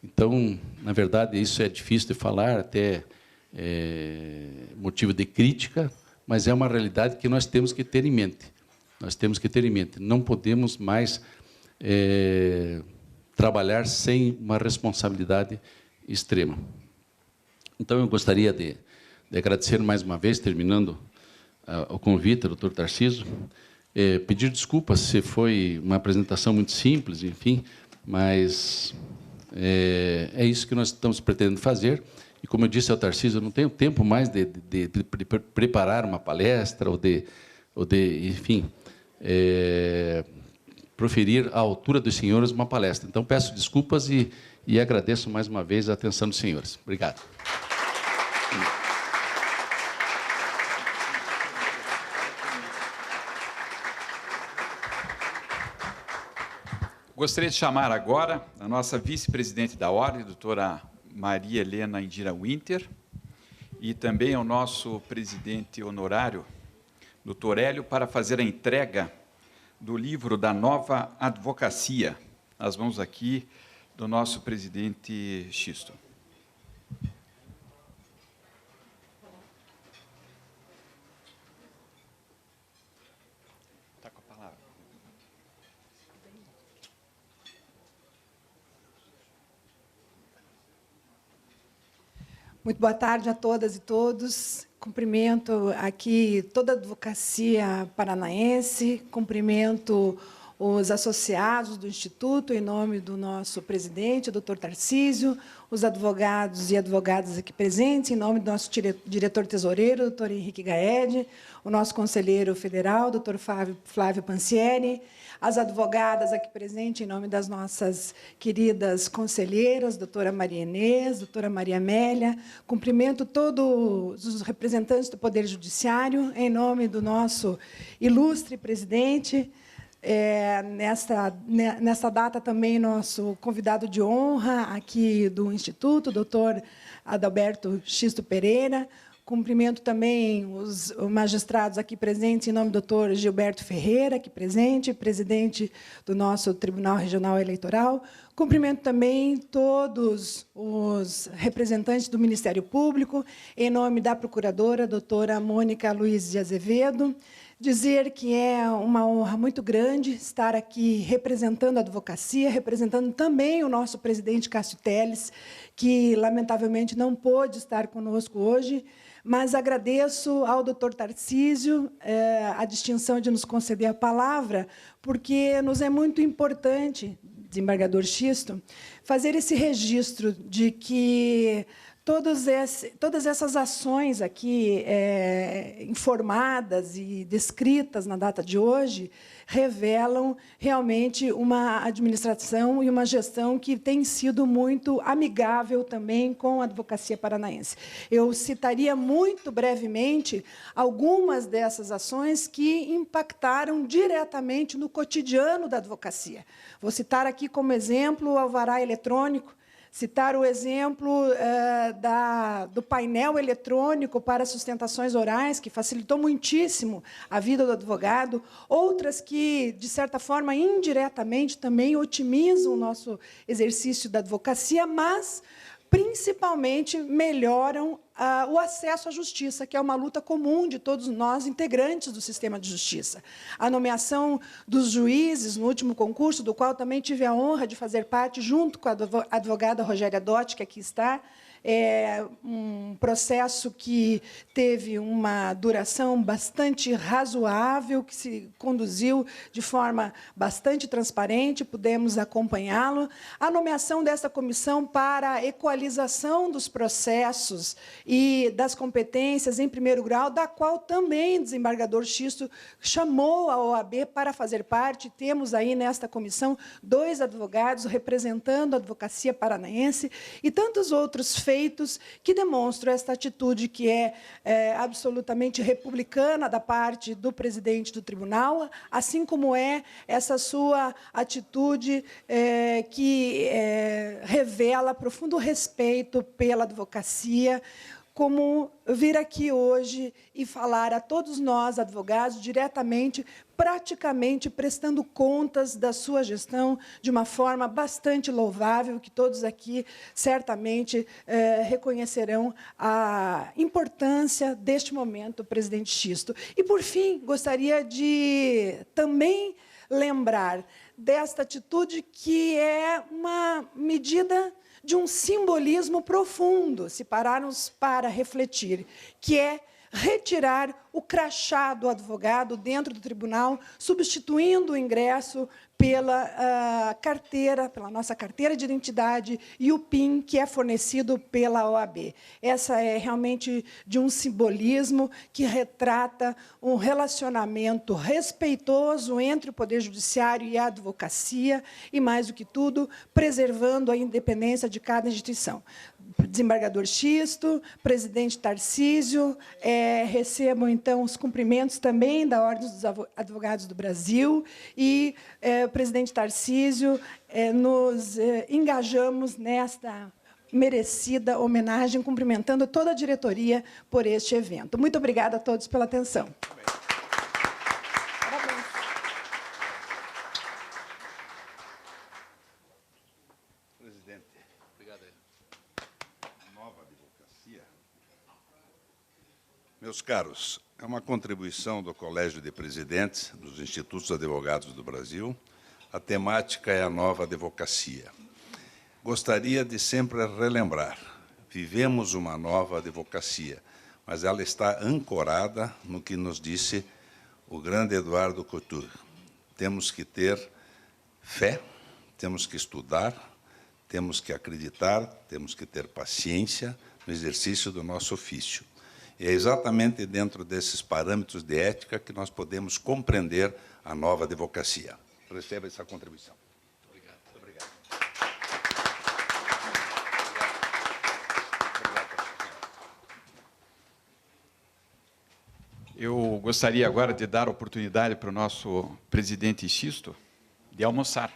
Então, na verdade, isso é difícil de falar, até motivo de crítica, mas é uma realidade que nós temos que ter em mente. Nós temos que ter em mente. Não podemos mais trabalhar sem uma responsabilidade extrema. Então, eu gostaria de agradecer mais uma vez, terminando o convite, doutor Tarcísio, pedir desculpas se foi uma apresentação muito simples, enfim, mas é isso que nós estamos pretendendo fazer. E, como eu disse ao Tarcísio, eu não tenho tempo mais de preparar uma palestra ou de enfim, proferir à altura dos senhores uma palestra. Então, peço desculpas e agradeço mais uma vez a atenção dos senhores. Obrigado. Gostaria de chamar agora a nossa vice-presidente da Ordem, doutora Maria Helena Indira Winter, e também o nosso presidente honorário, doutor Hélio, para fazer a entrega do livro da Nova Advocacia, nas mãos aqui do nosso presidente Xisto. Está com a palavra. Muito boa tarde a todas e todos. Cumprimento aqui toda a advocacia paranaense, cumprimento os associados do Instituto, em nome do nosso presidente, doutor Tarcísio, os advogados e advogadas aqui presentes, em nome do nosso diretor tesoureiro, doutor Henrique Gaede, o nosso conselheiro federal, doutor Flávio Pansieri, as advogadas aqui presentes, em nome das nossas queridas conselheiras, doutora Maria Inês, doutora Maria Amélia, cumprimento todos os representantes do Poder Judiciário, em nome do nosso ilustre presidente. Nesta data, também, nosso convidado de honra aqui do Instituto, doutor Adalberto Xisto Pereira. Cumprimento também os magistrados aqui presentes, em nome do doutor Gilberto Ferreira, aqui presente, presidente do nosso Tribunal Regional Eleitoral. Cumprimento também todos os representantes do Ministério Público, em nome da procuradora, doutora Mônica Luiz de Azevedo. Dizer que é uma honra muito grande estar aqui representando a advocacia, representando também o nosso presidente Cássio Telles, que, lamentavelmente, não pôde estar conosco hoje, mas agradeço ao doutor Tarcísio a distinção de nos conceder a palavra, porque nos é muito importante, desembargador Xisto, fazer esse registro de que todas essas ações aqui informadas e descritas na data de hoje revelam realmente uma administração e uma gestão que tem sido muito amigável também com a advocacia paranaense. Eu citaria muito brevemente algumas dessas ações que impactaram diretamente no cotidiano da advocacia. Vou citar aqui como exemplo o alvará eletrônico, citar o exemplo do painel eletrônico para sustentações orais, que facilitou muitíssimo a vida do advogado, outras que, de certa forma, indiretamente, também otimizam o nosso exercício da advocacia, mas principalmente melhoram o acesso à justiça, que é uma luta comum de todos nós, integrantes do sistema de justiça. A nomeação dos juízes no último concurso, do qual também tive a honra de fazer parte, junto com a advogada Rogéria Dotti, que aqui está, é um processo que teve uma duração bastante razoável, que se conduziu de forma bastante transparente, pudemos acompanhá-lo. A nomeação dessa comissão para a equalização dos processos e das competências em primeiro grau, da qual também o desembargador Xisto chamou a OAB para fazer parte. Temos aí, nesta comissão, 2 advogados representando a advocacia paranaense e tantos outros feitos que demonstram esta atitude que é absolutamente republicana da parte do presidente do tribunal, assim como é essa sua atitude que revela profundo respeito pela advocacia, como vir aqui hoje e falar a todos nós, advogados, diretamente, praticamente prestando contas da sua gestão de uma forma bastante louvável, que todos aqui certamente reconhecerão a importância deste momento, presidente Xisto. E, por fim, gostaria de também lembrar desta atitude que é uma medida de um simbolismo profundo, se pararmos para refletir, que é retirar o crachá do advogado dentro do tribunal, substituindo o ingresso pela carteira, pela nossa carteira de identidade e o PIN, que é fornecido pela OAB. Essa é realmente de um simbolismo que retrata um relacionamento respeitoso entre o Poder Judiciário e a advocacia, e, mais do que tudo, preservando a independência de cada instituição. Desembargador Xisto, presidente Tarcísio, recebam, então, os cumprimentos também da Ordem dos Advogados do Brasil e, presidente Tarcísio, nos engajamos nesta merecida homenagem, cumprimentando toda a diretoria por este evento. Muito obrigada a todos pela atenção. Meus caros, é uma contribuição do Colégio de Presidentes dos Institutos Advogados do Brasil. A temática é a nova advocacia. Gostaria de sempre relembrar, vivemos uma nova advocacia, mas ela está ancorada no que nos disse o grande Eduardo Couture. Temos que ter fé, temos que estudar, temos que acreditar, temos que ter paciência no exercício do nosso ofício. E é exatamente dentro desses parâmetros de ética que nós podemos compreender a nova advocacia. Receba essa contribuição. Obrigado. Obrigado. Eu gostaria agora de dar oportunidade para o nosso presidente Xisto de almoçar.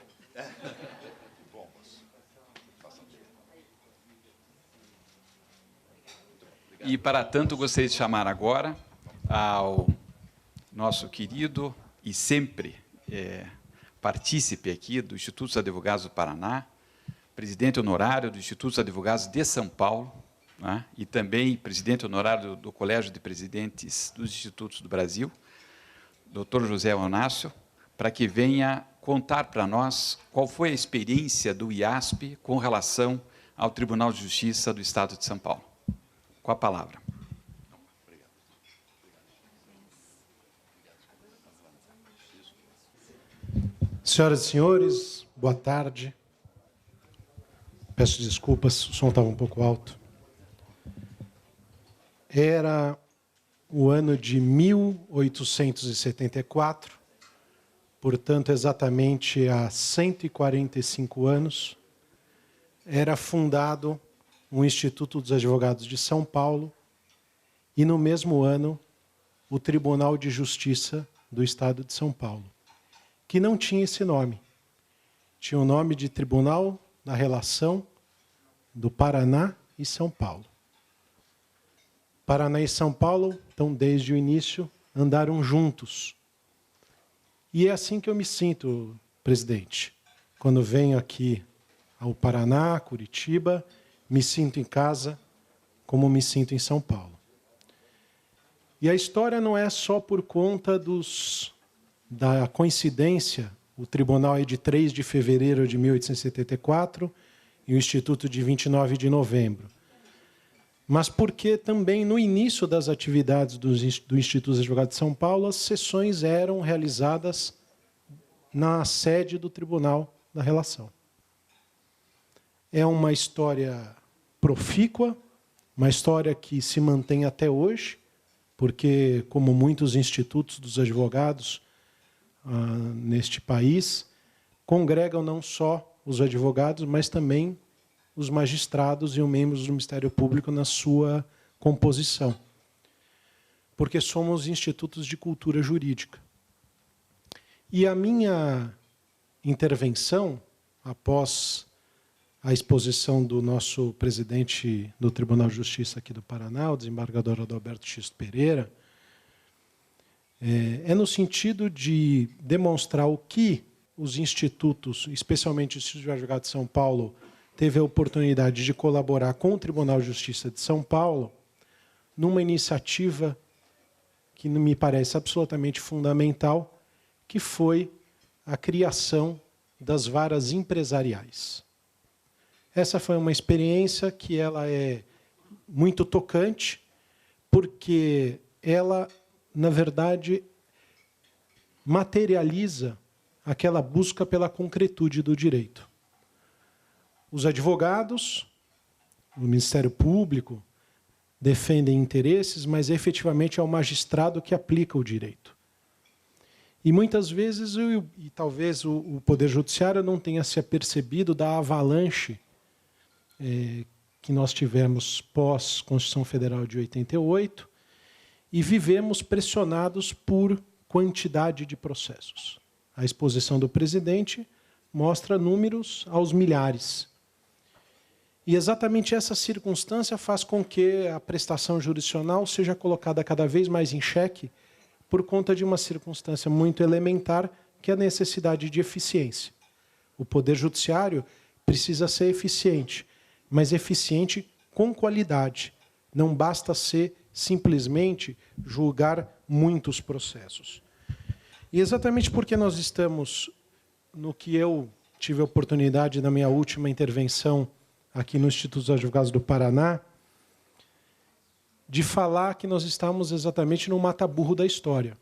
E, para tanto, gostaria de chamar agora ao nosso querido e sempre partícipe aqui do Instituto dos Advogados do Paraná, presidente honorário do Instituto dos Advogados de São Paulo, né, e também presidente honorário do Colégio de Presidentes dos Institutos do Brasil, doutor José Onácio, para que venha contar para nós qual foi a experiência do IASP com relação ao Tribunal de Justiça do Estado de São Paulo. Com a palavra. Senhoras e senhores, boa tarde. Peço desculpas, o som estava um pouco alto. Era o ano de 1874, portanto, exatamente há 145 anos, era fundado o Instituto dos Advogados de São Paulo e, no mesmo ano, o Tribunal de Justiça do Estado de São Paulo, que não tinha esse nome. Tinha o nome de Tribunal da Relação do Paraná e São Paulo. Paraná e São Paulo, então, desde o início, andaram juntos. E é assim que eu me sinto, presidente, quando venho aqui ao Paraná, Curitiba, me sinto em casa, como me sinto em São Paulo. E a história não é só por conta da coincidência, o tribunal é de 3 de fevereiro de 1874 e o Instituto de 29 de novembro. Mas porque também, no início das atividades do Instituto dos Advogados de São Paulo, as sessões eram realizadas na sede do Tribunal da Relação. É uma história profícua, uma história que se mantém até hoje, porque, como muitos institutos dos advogados neste país, congregam não só os advogados, mas também os magistrados e os membros do Ministério Público na sua composição. Porque somos institutos de cultura jurídica. E a minha intervenção, após a exposição do nosso presidente do Tribunal de Justiça aqui do Paraná, o desembargador Adalberto Xisto Pereira, é no sentido de demonstrar o que os institutos, especialmente o Instituto de Advogados de São Paulo, teve a oportunidade de colaborar com o Tribunal de Justiça de São Paulo numa iniciativa que me parece absolutamente fundamental, que foi a criação das varas empresariais. Essa foi uma experiência que ela é muito tocante, porque ela, na verdade, materializa aquela busca pela concretude do direito. Os advogados, o Ministério Público, defendem interesses, mas efetivamente é o magistrado que aplica o direito. E muitas vezes, e talvez o Poder Judiciário não tenha se apercebido da avalanche que nós tivemos pós-Constituição Federal de 88 e vivemos pressionados por quantidade de processos. A exposição do presidente mostra números aos milhares. E exatamente essa circunstância faz com que a prestação jurisdicional seja colocada cada vez mais em xeque por conta de uma circunstância muito elementar, que é a necessidade de eficiência. O Poder Judiciário precisa ser eficiente, mas eficiente com qualidade. Não basta ser simplesmente julgar muitos processos. E exatamente porque nós estamos no que eu tive a oportunidade na minha última intervenção aqui no Instituto dos Advogados do Paraná, de falar que nós estamos exatamente no mata-burro da história.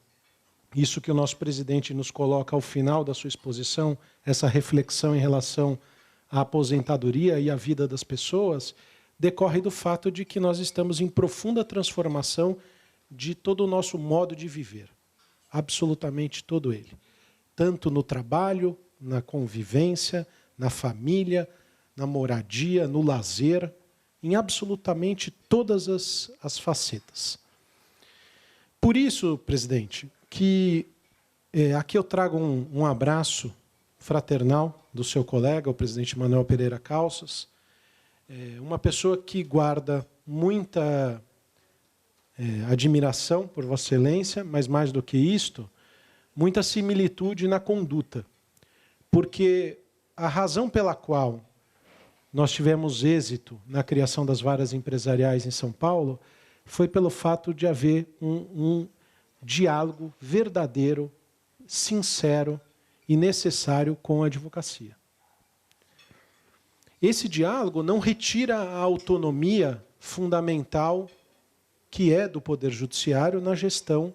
Isso que o nosso presidente nos coloca ao final da sua exposição, essa reflexão em relação à aposentadoria e à vida das pessoas, decorre do fato de que nós estamos em profunda transformação de todo o nosso modo de viver. Absolutamente todo ele. Tanto no trabalho, na convivência, na família, na moradia, no lazer, em absolutamente todas as facetas. Por isso, presidente, que aqui eu trago um abraço fraternal do seu colega, o presidente Manuel Pereira Calças, uma pessoa que guarda muita admiração por Vossa Excelência, mas mais do que isto, muita similitude na conduta. Porque a razão pela qual nós tivemos êxito na criação das varas empresariais em São Paulo foi pelo fato de haver um diálogo verdadeiro, sincero e necessário com a advocacia. Esse diálogo não retira a autonomia fundamental que é do Poder Judiciário na gestão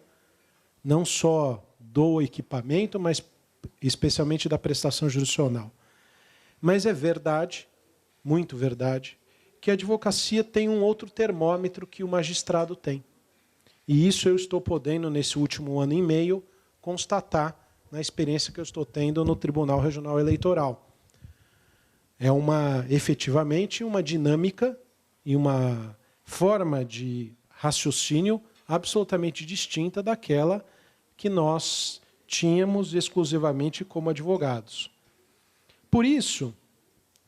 não só do equipamento, mas especialmente da prestação jurisdicional. Mas é verdade, muito verdade, que a advocacia tem um outro termômetro que o magistrado tem. E isso eu estou podendo, nesse último ano e meio, constatar na experiência que eu estou tendo no Tribunal Regional Eleitoral. É efetivamente uma dinâmica e uma forma de raciocínio absolutamente distinta daquela que nós tínhamos exclusivamente como advogados. Por isso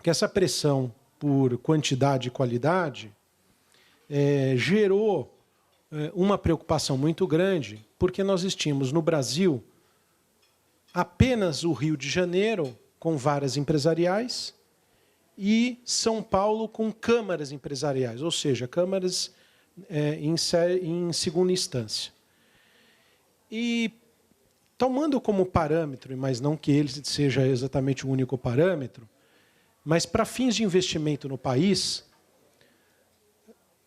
que essa pressão por quantidade e qualidade gerou uma preocupação muito grande, porque nós tínhamos no Brasil apenas o Rio de Janeiro com varas empresariais e São Paulo com câmaras empresariais, ou seja, câmaras em segunda instância. E, tomando como parâmetro, mas não que ele seja exatamente o único parâmetro, mas para fins de investimento no país,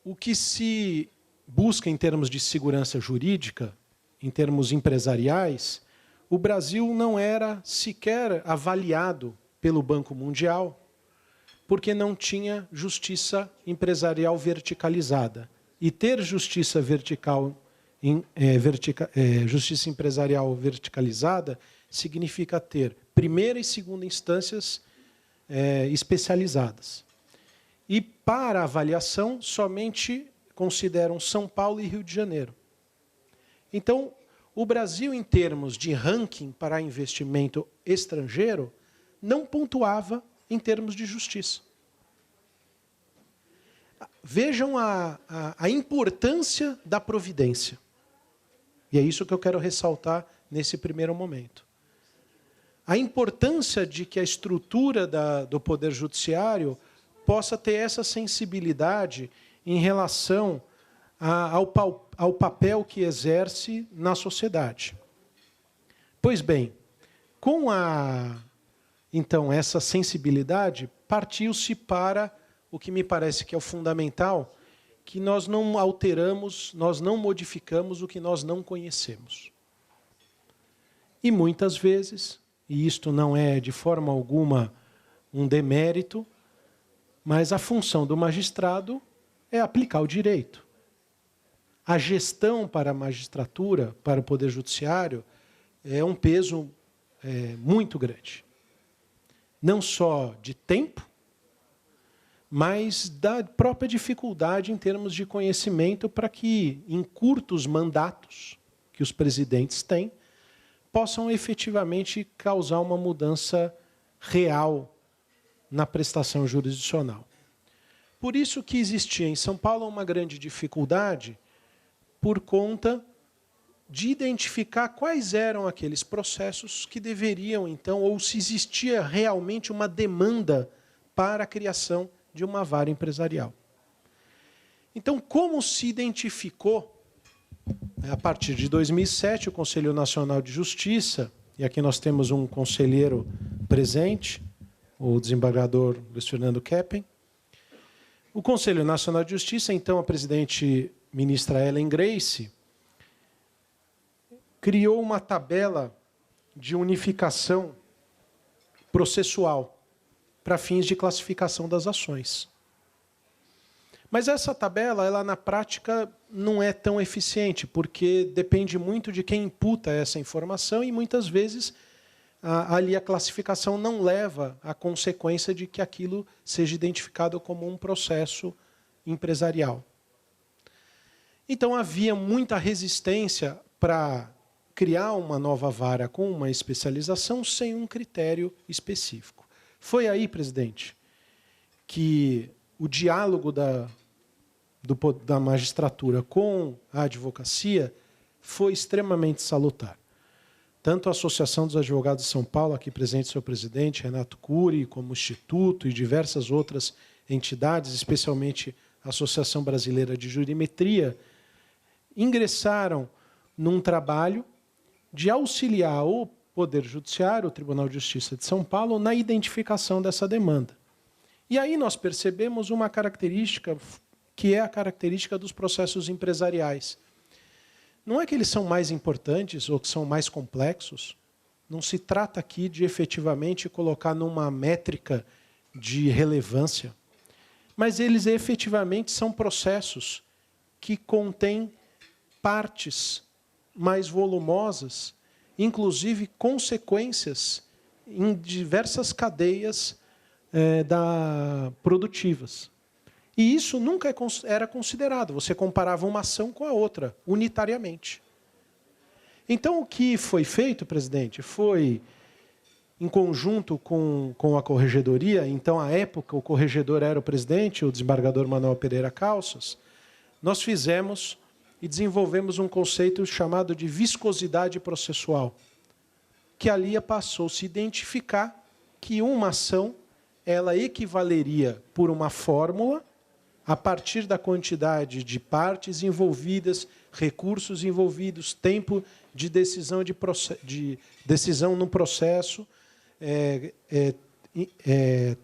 o que se busca em termos de segurança jurídica, em termos empresariais, o Brasil não era sequer avaliado pelo Banco Mundial, porque não tinha justiça empresarial verticalizada. E ter justiça justiça empresarial verticalizada significa ter primeira e segunda instâncias especializadas. E, para avaliação, somente consideram São Paulo e Rio de Janeiro. Então, o Brasil, em termos de ranking para investimento estrangeiro, não pontuava em termos de justiça. Vejam a importância da providência. E é isso que eu quero ressaltar nesse primeiro momento. A importância de que a estrutura do Poder Judiciário possa ter essa sensibilidade em relação ao papel que exerce na sociedade. Pois bem, com então, essa sensibilidade, partiu-se para o que me parece que é o fundamental, que nós não alteramos, nós não modificamos o que nós não conhecemos. E muitas vezes, e isto não é de forma alguma um demérito, mas a função do magistrado é aplicar o direito. A gestão para a magistratura, para o Poder Judiciário, é um peso muito grande. Não só de tempo, mas da própria dificuldade em termos de conhecimento para que, em curtos mandatos que os presidentes têm, possam efetivamente causar uma mudança real na prestação jurisdicional. Por isso que existia em São Paulo uma grande dificuldade por conta de identificar quais eram aqueles processos que deveriam, então, ou se existia realmente uma demanda para a criação de uma vara empresarial. Então, como se identificou, a partir de 2007, o Conselho Nacional de Justiça, e aqui nós temos um conselheiro presente, o desembargador Luiz Fernando Keppen. O Conselho Nacional de Justiça, então, a presidente ministra Ellen Grace, criou uma tabela de unificação processual para fins de classificação das ações. Mas essa tabela, ela na prática não é tão eficiente, porque depende muito de quem imputa essa informação e muitas vezes ali a classificação não leva à consequência de que aquilo seja identificado como um processo empresarial. Então havia muita resistência para criar uma nova vara com uma especialização sem um critério específico. Foi aí, presidente, que o diálogo da magistratura com a advocacia foi extremamente salutar. Tanto a Associação dos Advogados de São Paulo, aqui presente seu presidente, Renato Cury, como o Instituto e diversas outras entidades, especialmente a Associação Brasileira de Jurimetria, ingressaram num trabalho de auxiliar o Poder Judiciário, o Tribunal de Justiça de São Paulo, na identificação dessa demanda. E aí nós percebemos uma característica que é a característica dos processos empresariais. Não é que eles são mais importantes ou que são mais complexos, não se trata aqui de efetivamente colocar numa métrica de relevância, mas eles efetivamente são processos que contêm partes mais volumosas, inclusive consequências em diversas cadeias produtivas. E isso nunca era considerado. Você comparava uma ação com a outra, unitariamente. Então, o que foi feito, presidente, foi, em conjunto com a Corregedoria, então, à época, o corregedor era o presidente, o desembargador Manuel Pereira Calças, nós fizemos e desenvolvemos um conceito chamado de viscosidade processual, que ali passou-se a identificar que uma ação ela equivaleria por uma fórmula a partir da quantidade de partes envolvidas, recursos envolvidos, tempo de decisão, de decisão no processo,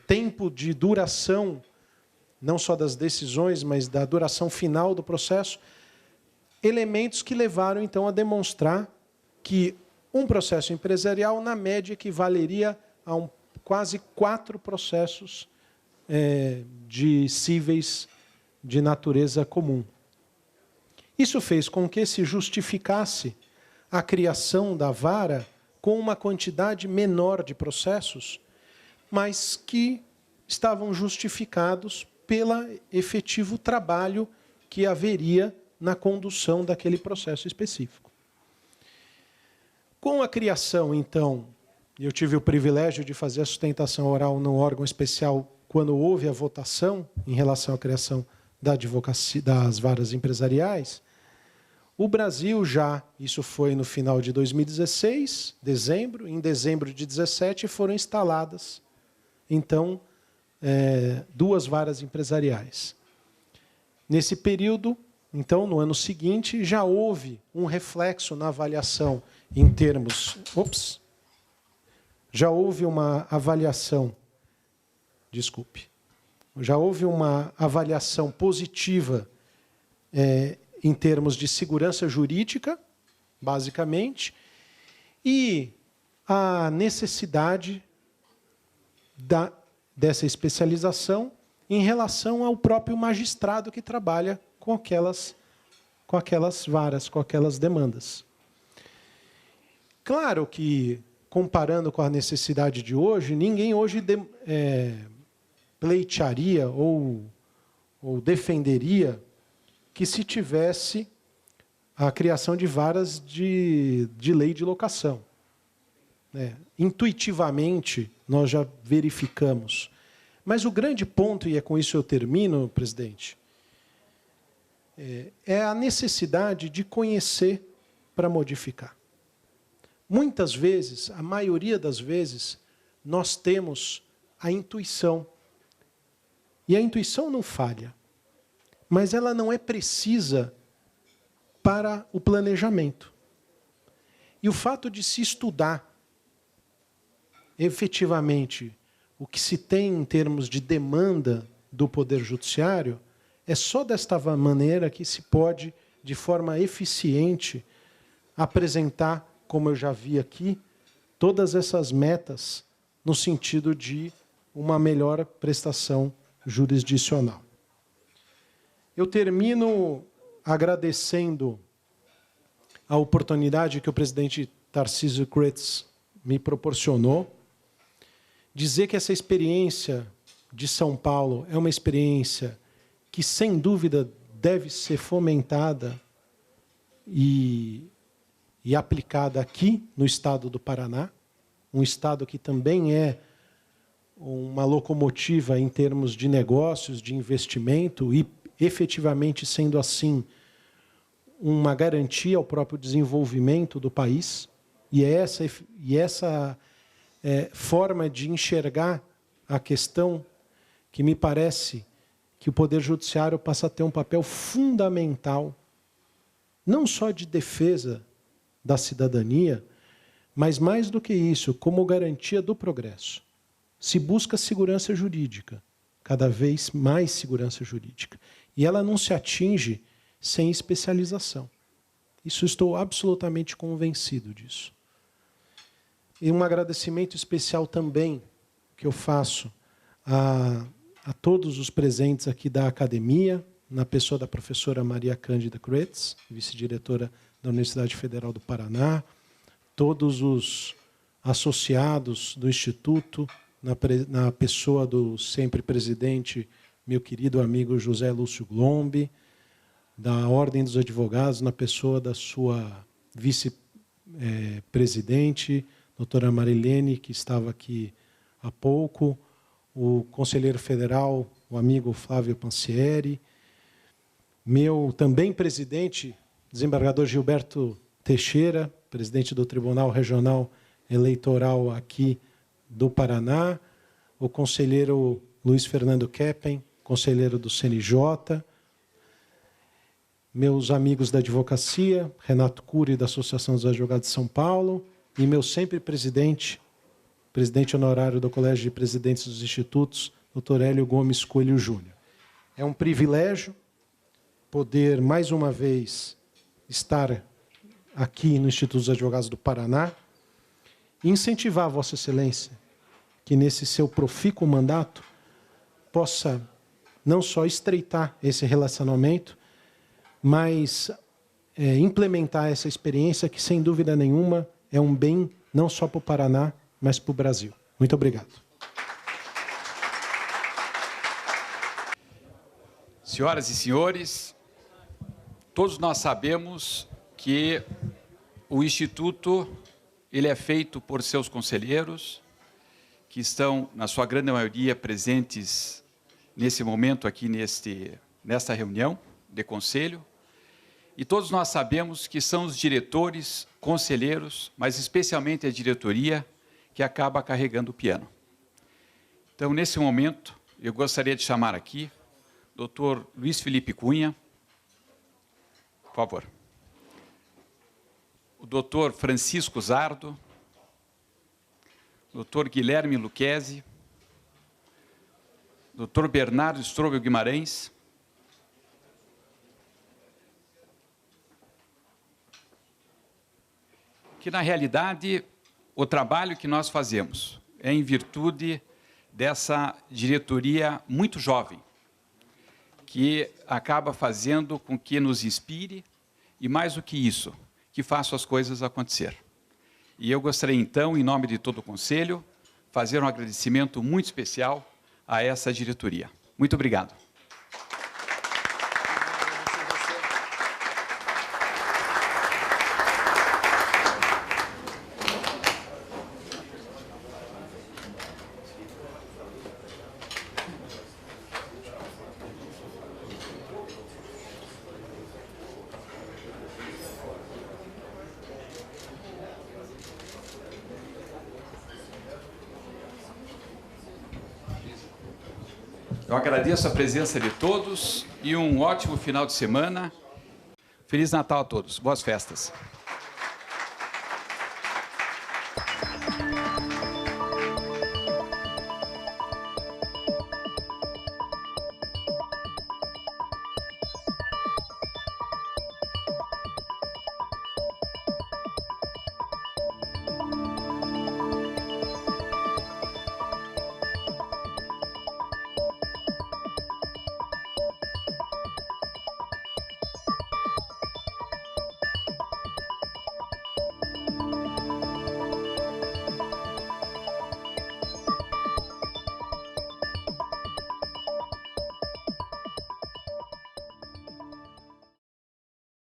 tempo de duração, não só das decisões, mas da duração final do processo, elementos que levaram, então, a demonstrar que um processo empresarial, na média, equivaleria a quase 4 processos de cíveis de natureza comum. Isso fez com que se justificasse a criação da vara com uma quantidade menor de processos, mas que estavam justificados pelo efetivo trabalho que haveria na condução daquele processo específico. Com a criação, então, eu tive o privilégio de fazer a sustentação oral no órgão especial quando houve a votação em relação à criação da advocacia, das varas empresariais. O Brasil já, isso foi no final de 2016, dezembro, em dezembro de 2017 foram instaladas, então, 2 varas empresariais. Nesse período, então, no ano seguinte, já houve um reflexo na avaliação em termos... Já houve uma avaliação... Desculpe. Já houve uma avaliação positiva em termos de segurança jurídica, basicamente, e a necessidade dessa especialização em relação ao próprio magistrado que trabalha com aquelas varas, com aquelas demandas. Claro que, comparando com a necessidade de hoje, ninguém hoje pleitearia ou defenderia que se tivesse a criação de varas de lei de locação. Intuitivamente, nós já verificamos. Mas o grande ponto, e é com isso eu termino, presidente, é a necessidade de conhecer para modificar. Muitas vezes, a maioria das vezes, nós temos a intuição. E a intuição não falha, mas ela não é precisa para o planejamento. E o fato de se estudar efetivamente o que se tem em termos de demanda do Poder Judiciário, é só desta maneira que se pode, de forma eficiente, apresentar, como eu já vi aqui, todas essas metas no sentido de uma melhor prestação jurisdicional. Eu termino agradecendo a oportunidade que o presidente Tarcísio Kretz me proporcionou, dizer que essa experiência de São Paulo é uma experiência que, sem dúvida, deve ser fomentada e aplicada aqui no estado do Paraná, um estado que também é uma locomotiva em termos de negócios, de investimento e, efetivamente, sendo assim, uma garantia ao próprio desenvolvimento do país. E essa forma de enxergar a questão que me parece que o Poder Judiciário passa a ter um papel fundamental, não só de defesa da cidadania, mas, mais do que isso, como garantia do progresso. Se busca segurança jurídica, cada vez mais segurança jurídica. E ela não se atinge sem especialização. Isso estou absolutamente convencido disso. E um agradecimento especial também que eu faço a todos os presentes aqui da academia, na pessoa da professora Maria Cândida Kretz, vice-diretora da Universidade Federal do Paraná, todos os associados do Instituto, na pessoa do sempre presidente, meu querido amigo José Lúcio Glombe, da Ordem dos Advogados, na pessoa da sua vice-presidente, doutora Marilene, que estava aqui há pouco, o conselheiro federal, o amigo Flávio Pansieri, meu também presidente, desembargador Gilberto Teixeira, presidente do Tribunal Regional Eleitoral aqui do Paraná, o conselheiro Luiz Fernando Keppen, conselheiro do CNJ, meus amigos da advocacia, Renato Cury, da Associação dos Advogados de São Paulo, e meu sempre presidente honorário do Colégio de Presidentes dos Institutos, Dr. Hélio Gomes Coelho Júnior. É um privilégio poder, mais uma vez, estar aqui no Instituto dos Advogados do Paraná e incentivar Vossa Excelência que, nesse seu profícuo mandato, possa não só estreitar esse relacionamento, mas implementar essa experiência que, sem dúvida nenhuma, é um bem não só para o Paraná, mas para o Brasil. Muito obrigado. Senhoras e senhores, todos nós sabemos que o Instituto ele é feito por seus conselheiros, que estão, na sua grande maioria, presentes nesse momento aqui, nesta reunião de conselho. E todos nós sabemos que são os diretores, conselheiros, mas especialmente a diretoria, que acaba carregando o piano. Então, nesse momento, eu gostaria de chamar aqui o Dr. Luiz Felipe Cunha, por favor. O Dr. Francisco Zardo, Dr. Guilherme Lucchesi, Dr. Bernardo Strobel Guimarães, que, na realidade, o trabalho que nós fazemos é em virtude dessa diretoria muito jovem, que acaba fazendo com que nos inspire e, mais do que isso, que faça as coisas acontecer. E eu gostaria, então, em nome de todo o Conselho, fazer um agradecimento muito especial a essa diretoria. Muito obrigado. Eu agradeço a presença de todos e um ótimo final de semana. Feliz Natal a todos. Boas festas.